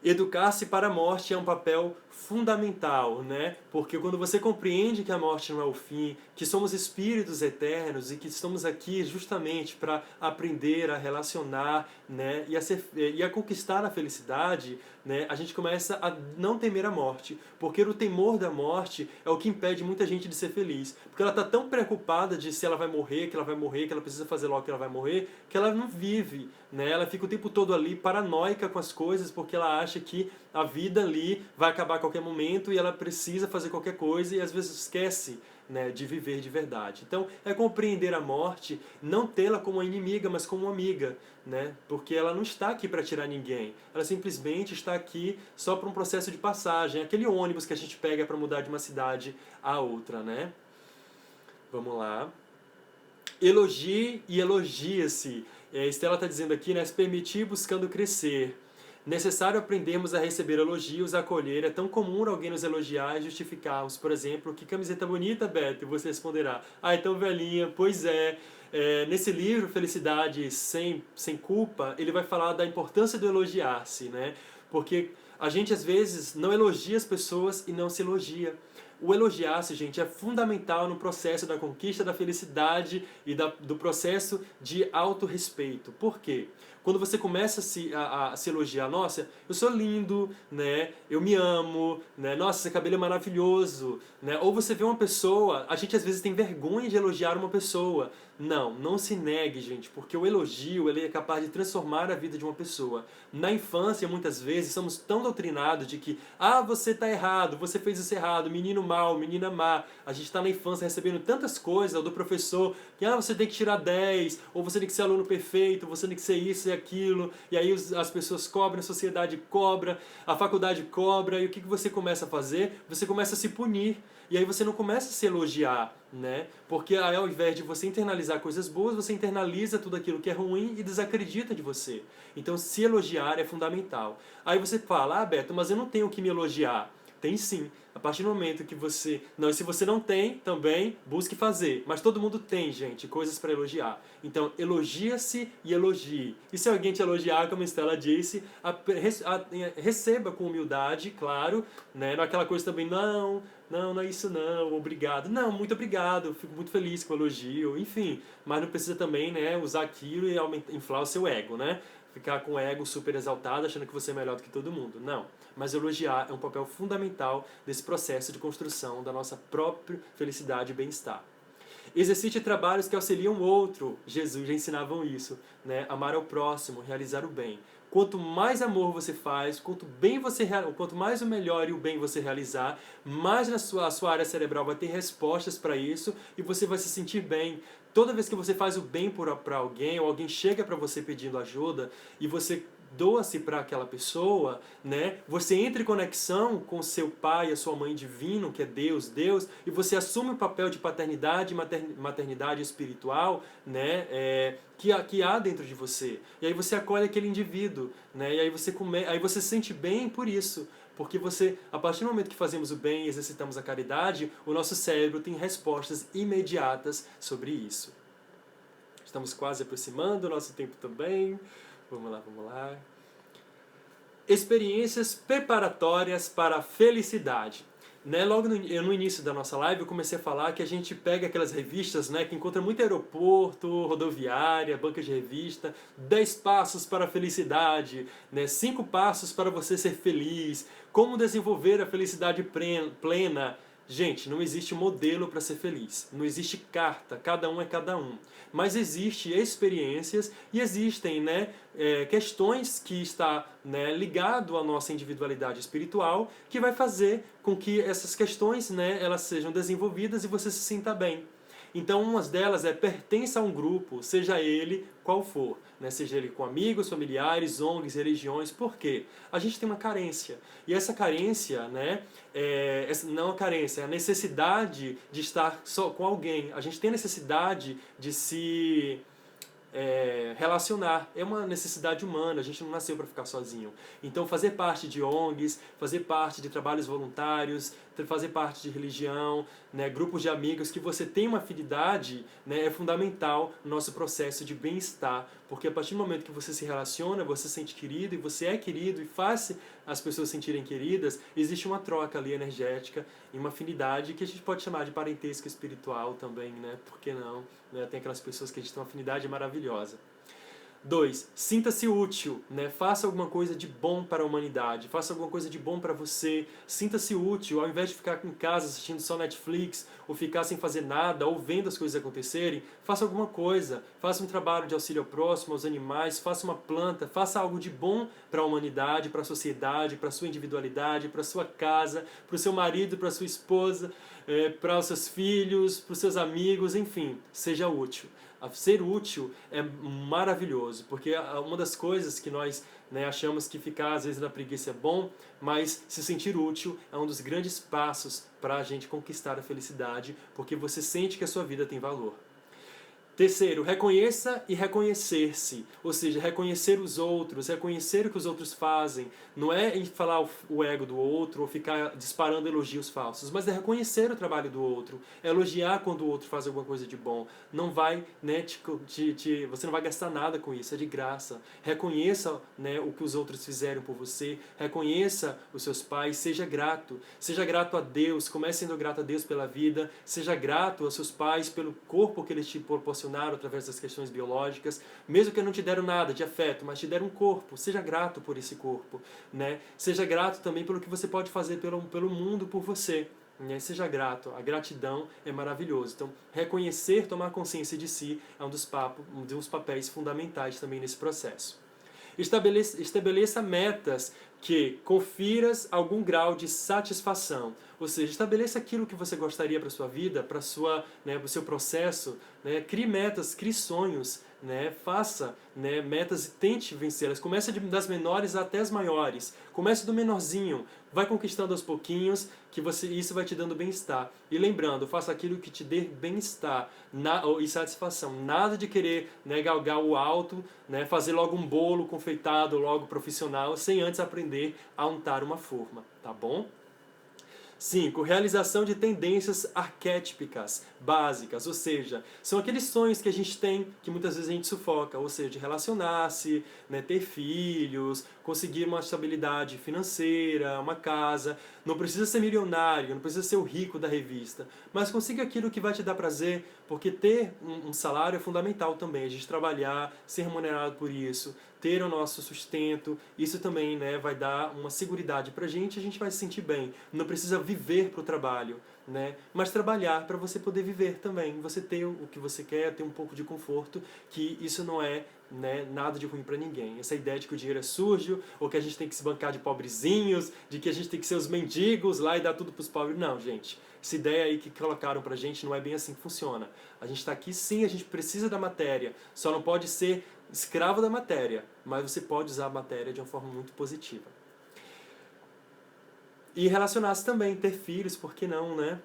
Educar-se para a morte é um papel fundamental, né? Porque quando você compreende que a morte não é o fim, que somos espíritos eternos e que estamos aqui justamente para aprender a relacionar, né? E a conquistar a felicidade, né? A gente começa a não temer a morte, porque o temor da morte é o que impede muita gente de ser feliz, porque ela está tão preocupada de se ela vai morrer, que ela vai morrer, que ela precisa fazer logo que ela vai morrer, que ela não vive, né? Ela fica o tempo todo ali paranoica com as coisas, porque ela acha que a vida ali vai acabar a qualquer momento e ela precisa fazer qualquer coisa e às vezes esquece, né, de viver de verdade. Então, é compreender a morte, não tê-la como uma inimiga, mas como uma amiga, né? Porque ela não está aqui para tirar ninguém. Ela simplesmente está aqui só para um processo de passagem, aquele ônibus que a gente pega para mudar de uma cidade a outra, né? Vamos lá. Elogie e elogia-se. A Estela está dizendo aqui, né? Se permitir buscando crescer. Necessário aprendermos a receber elogios, a acolher. É tão comum alguém nos elogiar e justificarmos. Por exemplo, que camiseta bonita, Beto? E você responderá, é tão velhinha. Pois é. Nesse livro, Felicidade Sem Culpa, ele vai falar da importância do elogiar-se, né? Porque a gente, às vezes, não elogia as pessoas e não se elogia. O elogiar-se, gente, é fundamental no processo da conquista da felicidade e do processo de autorrespeito. Por quê? Quando você começa a se elogiar, nossa, eu sou lindo, né? Eu me amo, né? Nossa, esse cabelo é maravilhoso, né? Ou você vê uma pessoa, a gente às vezes tem vergonha de elogiar uma pessoa. Não se negue, gente, porque o elogio ele é capaz de transformar a vida de uma pessoa. Na infância, muitas vezes, somos tão doutrinados de que, você está errado, você fez isso errado, menino mau, menina má. A gente está na infância recebendo tantas coisas do professor, que você tem que tirar 10, ou você tem que ser aluno perfeito, você tem que ser isso e aquilo, e aí as pessoas cobram, a sociedade cobra, a faculdade cobra, e o que você começa a fazer? Você começa a se punir. E aí você não começa a se elogiar, né? Porque aí, ao invés de você internalizar coisas boas, você internaliza tudo aquilo que é ruim e desacredita de você. Então, se elogiar é fundamental. Aí você fala, Beto, mas eu não tenho que me elogiar. Tem sim. A partir do momento que você... Não, e se você não tem, também busque fazer. Mas todo mundo tem, gente, coisas para elogiar. Então, elogia-se e elogie. E se alguém te elogiar, como a Estela disse, receba com humildade, claro, né? Não é aquela coisa também, não é isso não, obrigado. Não, muito obrigado, fico muito feliz com o elogio, enfim. Mas não precisa também, né, usar aquilo e inflar o seu ego, né? Ficar com o ego super exaltado, achando que você é melhor do que todo mundo. Não. Mas elogiar é um papel fundamental desse processo de construção da nossa própria felicidade e bem-estar. Exercite trabalhos que auxiliam o outro. Jesus já ensinavam isso, né? Amar ao próximo, realizar o bem. Quanto mais amor você faz, quanto mais o melhor e o bem você realizar, mais a sua área cerebral vai ter respostas para isso e você vai se sentir bem. Toda vez que você faz o bem para alguém, ou alguém chega para você pedindo ajuda e você doa-se para aquela pessoa, né? Você entra em conexão com seu pai e a sua mãe divino, que é Deus, e você assume o papel de paternidade e maternidade espiritual, né? Que há dentro de você. E aí você acolhe aquele indivíduo, né? E aí você se sente bem por isso. Porque a partir do momento que fazemos o bem e exercitamos a caridade, o nosso cérebro tem respostas imediatas sobre isso. Estamos quase aproximando o nosso tempo também. Vamos lá. Experiências preparatórias para a felicidade. Né, logo no início da nossa live eu comecei a falar que a gente pega aquelas revistas, né, que encontra muito aeroporto, rodoviária, banca de revista, 10 passos para a felicidade, né, 5 passos para você ser feliz, como desenvolver a felicidade plena. Gente, não existe modelo para ser feliz, não existe carta, cada um é cada um. Mas existem experiências e existem, né, questões que está, né, ligado à nossa individualidade espiritual, que vai fazer com que essas questões, né, elas sejam desenvolvidas e você se sinta bem. Então, uma delas é pertença a um grupo, seja ele qual for, né? Seja ele com amigos, familiares, ONGs, religiões. Por quê? A gente tem uma carência. E essa carência, né, não a carência, é a necessidade de estar só com alguém. A gente tem necessidade de se relacionar. É uma necessidade humana, a gente não nasceu para ficar sozinho. Então, fazer parte de ONGs, fazer parte de trabalhos voluntários, fazer parte de religião, né, grupos de amigos que você tem uma afinidade, né, é fundamental no nosso processo de bem-estar, porque a partir do momento que você se relaciona, você se sente querido e você é querido e faz as pessoas se sentirem queridas, existe uma troca ali energética e uma afinidade que a gente pode chamar de parentesco espiritual também, né? Por que não? Né? Tem aquelas pessoas que a gente tem uma afinidade maravilhosa. 2. Sinta-se útil, né? Faça alguma coisa de bom para a humanidade, faça alguma coisa de bom para você, sinta-se útil, ao invés de ficar em casa assistindo só Netflix, ou ficar sem fazer nada, ou vendo as coisas acontecerem, faça alguma coisa, faça um trabalho de auxílio ao próximo, aos animais, faça uma planta, faça algo de bom para a humanidade, para a sociedade, para a sua individualidade, para a sua casa, para o seu marido, para a sua esposa, para os seus filhos, para os seus amigos, enfim, seja útil. Ser útil é maravilhoso, porque uma das coisas que nós, né, achamos que ficar às vezes na preguiça é bom, mas se sentir útil é um dos grandes passos para a gente conquistar a felicidade, porque você sente que a sua vida tem valor. Terceiro, reconheça e reconhecer-se, ou seja, reconhecer os outros, reconhecer o que os outros fazem. Não é falar o ego do outro ou ficar disparando elogios falsos, mas é reconhecer o trabalho do outro, é elogiar quando o outro faz alguma coisa de bom. Não vai, né, você não vai gastar nada com isso, é de graça. Reconheça, né, o que os outros fizeram por você, reconheça os seus pais, seja grato a Deus, comece sendo grato a Deus pela vida, seja grato aos seus pais pelo corpo que eles te proporcionaram através das questões biológicas, mesmo que não te deram nada de afeto, mas te deram um corpo, seja grato por esse corpo, né? Seja grato também pelo que você pode fazer pelo mundo por você, né? Seja grato, a gratidão é maravilhoso. Então, reconhecer, tomar consciência de si é um dos papéis fundamentais também nesse processo. Estabeleça metas que confiras algum grau de satisfação. Ou seja, estabeleça aquilo que você gostaria para a sua vida, para o seu processo. Né? Crie metas, crie sonhos. Né? Faça, né, metas e tente vencê-las. Comece das menores até as maiores. Comece do menorzinho. Vai conquistando aos pouquinhos, que isso vai te dando bem-estar. E lembrando, faça aquilo que te dê bem-estar e satisfação. Nada de querer, né, galgar o alto, né, fazer logo um bolo confeitado, logo profissional, sem antes aprender a untar uma forma. Tá bom? 5. Realização de tendências arquétipicas, básicas, ou seja, são aqueles sonhos que a gente tem, que muitas vezes a gente sufoca, ou seja, relacionar-se, né, ter filhos, conseguir uma estabilidade financeira, uma casa. Não precisa ser milionário, não precisa ser o rico da revista, mas consiga aquilo que vai te dar prazer, porque ter um salário é fundamental também, a gente trabalhar, ser remunerado por isso, ter o nosso sustento, isso também, né, vai dar uma seguridade pra gente, a gente vai se sentir bem. Não precisa viver pro trabalho, né, mas trabalhar para você poder viver também, você ter o que você quer, ter um pouco de conforto, que isso não é, né, nada de ruim para ninguém. Essa ideia de que o dinheiro é sujo, ou que a gente tem que se bancar de pobrezinhos, de que a gente tem que ser os mendigos lá e dar tudo pros pobres, não, gente. Essa ideia aí que colocaram pra gente não é bem assim que funciona. A gente está aqui sim, a gente precisa da matéria, só não pode ser escravo da matéria, mas você pode usar a matéria de uma forma muito positiva. E relacionar-se também, ter filhos, por que não, né?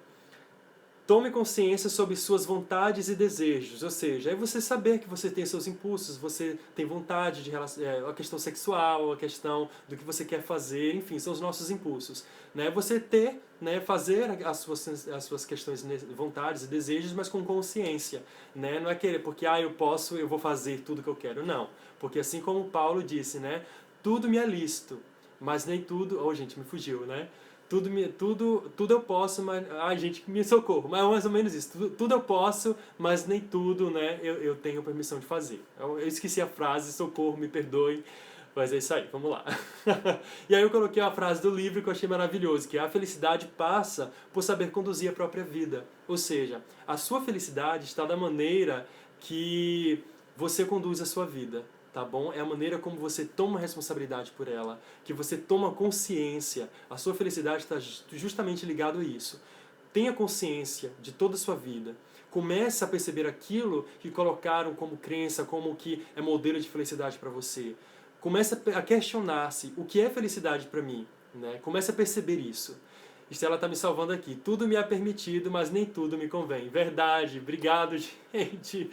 Tome consciência sobre suas vontades e desejos, ou seja, é você saber que você tem seus impulsos, você tem vontade de a questão sexual, a questão do que você quer fazer, enfim, são os nossos impulsos. Né? Você ter, né, fazer as suas questões, vontades e desejos, mas com consciência. Né? Não é querer, porque eu vou fazer tudo que eu quero, não. Porque assim como Paulo disse, né, tudo me é lícito, mas nem tudo... Oh, gente, me fugiu, né? tudo eu posso, mas... Ai, gente, me socorro. Mas é mais ou menos isso. Tudo eu posso, mas nem tudo, né, eu tenho permissão de fazer. Eu esqueci a frase, socorro, me perdoe. Mas é isso aí, vamos lá. E aí eu coloquei a frase do livro que eu achei maravilhoso, que é: a felicidade passa por saber conduzir a própria vida. Ou seja, a sua felicidade está da maneira que você conduz a sua vida, tá bom? É a maneira como você toma responsabilidade por ela, que você toma consciência. A sua felicidade está justamente ligado a isso. Tenha consciência de toda a sua vida. Comece a perceber aquilo que colocaram como crença, como que é modelo de felicidade para você. Comece a questionar-se: o que é felicidade para mim? Né? Comece a perceber isso. Estela está me salvando aqui. Tudo me é permitido, mas nem tudo me convém. Verdade. Obrigado, gente.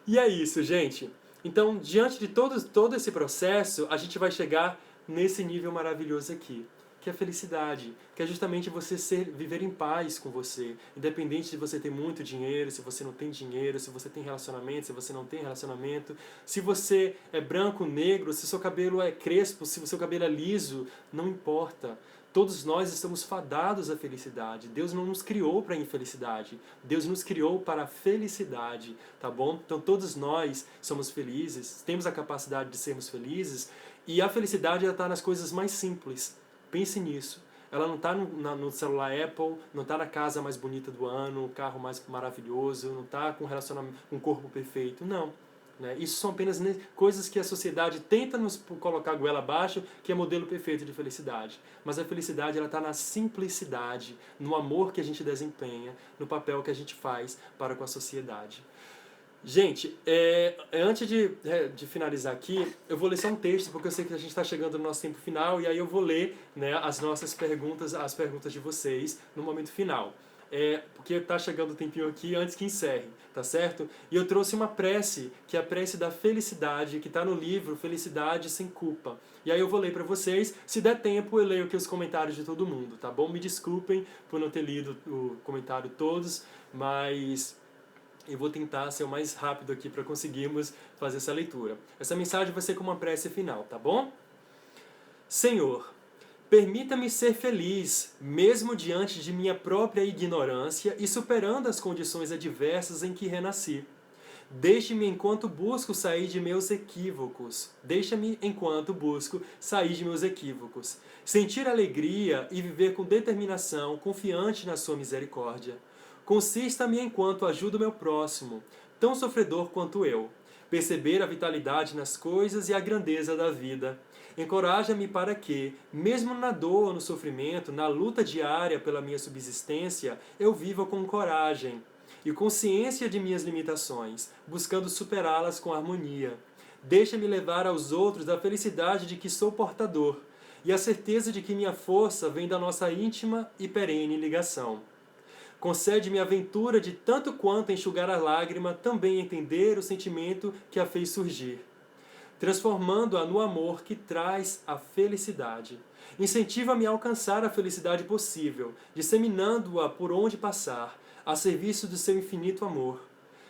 E é isso, gente. Então, diante de todo esse processo, a gente vai chegar nesse nível maravilhoso aqui, que é a felicidade, que é justamente você viver em paz com você, independente de você ter muito dinheiro, se você não tem dinheiro, se você tem relacionamento, se você não tem relacionamento, se você é branco, negro, se seu cabelo é crespo, se o seu cabelo é liso, não importa. Todos nós estamos fadados à felicidade. Deus não nos criou para a infelicidade. Deus nos criou para a felicidade, tá bom? Então todos nós somos felizes, temos a capacidade de sermos felizes, e a felicidade está nas coisas mais simples. Pense nisso. Ela não está no celular Apple, não está na casa mais bonita do ano, o carro mais maravilhoso, não está com um corpo perfeito. Não. Né? Isso são apenas coisas que a sociedade tenta nos colocar a goela abaixo, que é modelo perfeito de felicidade. Mas a felicidade está na simplicidade, no amor que a gente desempenha, no papel que a gente faz para com a sociedade. Gente, antes de finalizar aqui, eu vou ler só um texto, porque eu sei que a gente está chegando no nosso tempo final, e aí eu vou ler, né, as nossas perguntas, as perguntas de vocês no momento final. Porque está chegando o tempinho aqui antes que encerre, tá certo? E eu trouxe uma prece, que é a prece da felicidade, que está no livro Felicidade Sem Culpa. E aí eu vou ler para vocês. Se der tempo, eu leio aqui os comentários de todo mundo, tá bom? Me desculpem por não ter lido o comentário todos, mas eu vou tentar ser o mais rápido aqui para conseguirmos fazer essa leitura. Essa mensagem vai ser como uma prece final, tá bom? Senhor, permita-me ser feliz, mesmo diante de minha própria ignorância e superando as condições adversas em que renasci. Deixe-me enquanto busco sair de meus equívocos. Deixa-me enquanto busco sair de meus equívocos. Sentir alegria e viver com determinação, confiante na sua misericórdia. Consista-me enquanto ajudo meu próximo, tão sofredor quanto eu. Perceber a vitalidade nas coisas e a grandeza da vida. Encoraja-me para que, mesmo na dor, no sofrimento, na luta diária pela minha subsistência, eu viva com coragem e consciência de minhas limitações, buscando superá-las com harmonia. Deixa-me levar aos outros a felicidade de que sou portador e a certeza de que minha força vem da nossa íntima e perene ligação. Concede-me a ventura de tanto quanto enxugar a lágrima, também entender o sentimento que a fez surgir, transformando-a no amor que traz a felicidade. Incentiva-me a alcançar a felicidade possível, disseminando-a por onde passar, a serviço do seu infinito amor.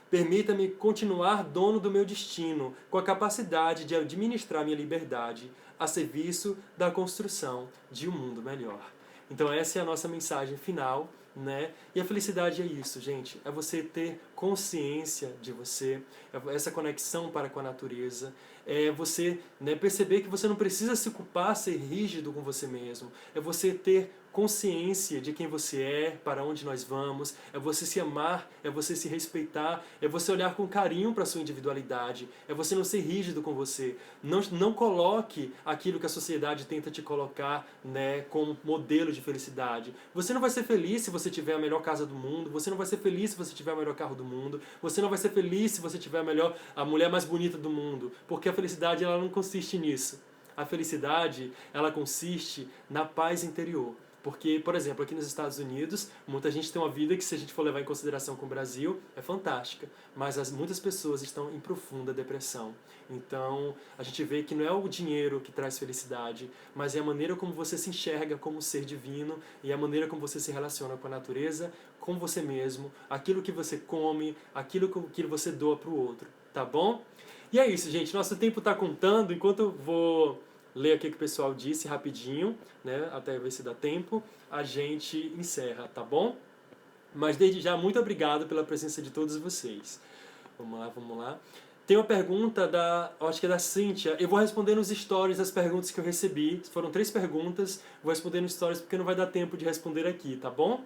Permita-me continuar dono do meu destino, com a capacidade de administrar minha liberdade, a serviço da construção de um mundo melhor. Então essa é a nossa mensagem final, né? E a felicidade é isso, gente. É você ter consciência de você, é essa conexão para com a natureza, é você, né, perceber que você não precisa se culpar, ser rígido com você mesmo, é você ter consciência de quem você é, para onde nós vamos, é você se amar, é você se respeitar, é você olhar com carinho para a sua individualidade, é você não ser rígido com você. Não coloque aquilo que a sociedade tenta te colocar, né, como modelo de felicidade. Você não vai ser feliz se você tiver a melhor casa do mundo, você não vai ser feliz se você tiver o melhor carro do mundo, você não vai ser feliz se você tiver a mulher mais bonita do mundo, porque a felicidade ela não consiste nisso. A felicidade ela consiste na paz interior. Porque, por exemplo, aqui nos Estados Unidos, muita gente tem uma vida que, se a gente for levar em consideração com o Brasil, é fantástica. Mas muitas pessoas estão em profunda depressão. Então, a gente vê que não é o dinheiro que traz felicidade, mas é a maneira como você se enxerga como ser divino e a maneira como você se relaciona com a natureza, com você mesmo, aquilo que você come, aquilo que você doa para o outro. Tá bom? E é isso, gente. Nosso tempo está contando. Enquanto eu vou ler aqui o que o pessoal disse rapidinho, né? Até ver se dá tempo, a gente encerra, tá bom? Mas desde já, muito obrigado pela presença de todos vocês. Vamos lá, vamos lá. Tem uma pergunta acho que é da Cíntia. Eu vou responder nos stories as perguntas que eu recebi. Foram 3 perguntas. Vou responder nos stories porque não vai dar tempo de responder aqui, tá bom?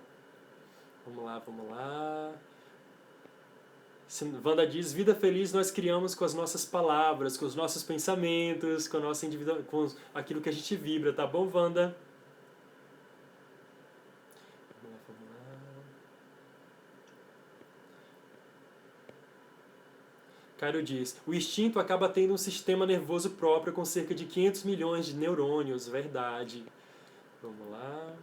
Vamos lá, vamos lá. Wanda diz, vida feliz nós criamos com as nossas palavras, com os nossos pensamentos, com a nossa com aquilo que a gente vibra, tá bom, Wanda? Vamos lá, vamos lá. Cairo diz, o instinto acaba tendo um sistema nervoso próprio com cerca de 500 milhões de neurônios, verdade. Vamos lá.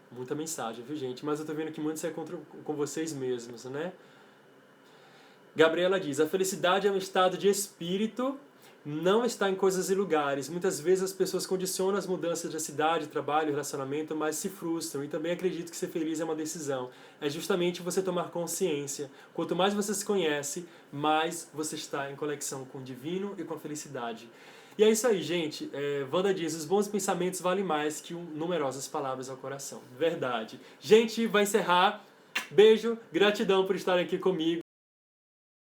Muita mensagem, viu, gente? Mas eu tô vendo que muito isso é com vocês mesmos, né? Gabriela diz, a felicidade é um estado de espírito, não está em coisas e lugares. Muitas vezes as pessoas condicionam as mudanças de cidade, trabalho, relacionamento, mas se frustram. E também acredito que ser feliz é uma decisão. É justamente você tomar consciência. Quanto mais você se conhece, mais você está em conexão com o divino e com a felicidade. E é isso aí, gente. Wanda diz, os bons pensamentos valem mais que numerosas palavras ao coração. Verdade. Gente, vai encerrar. Beijo, gratidão por estarem aqui comigo.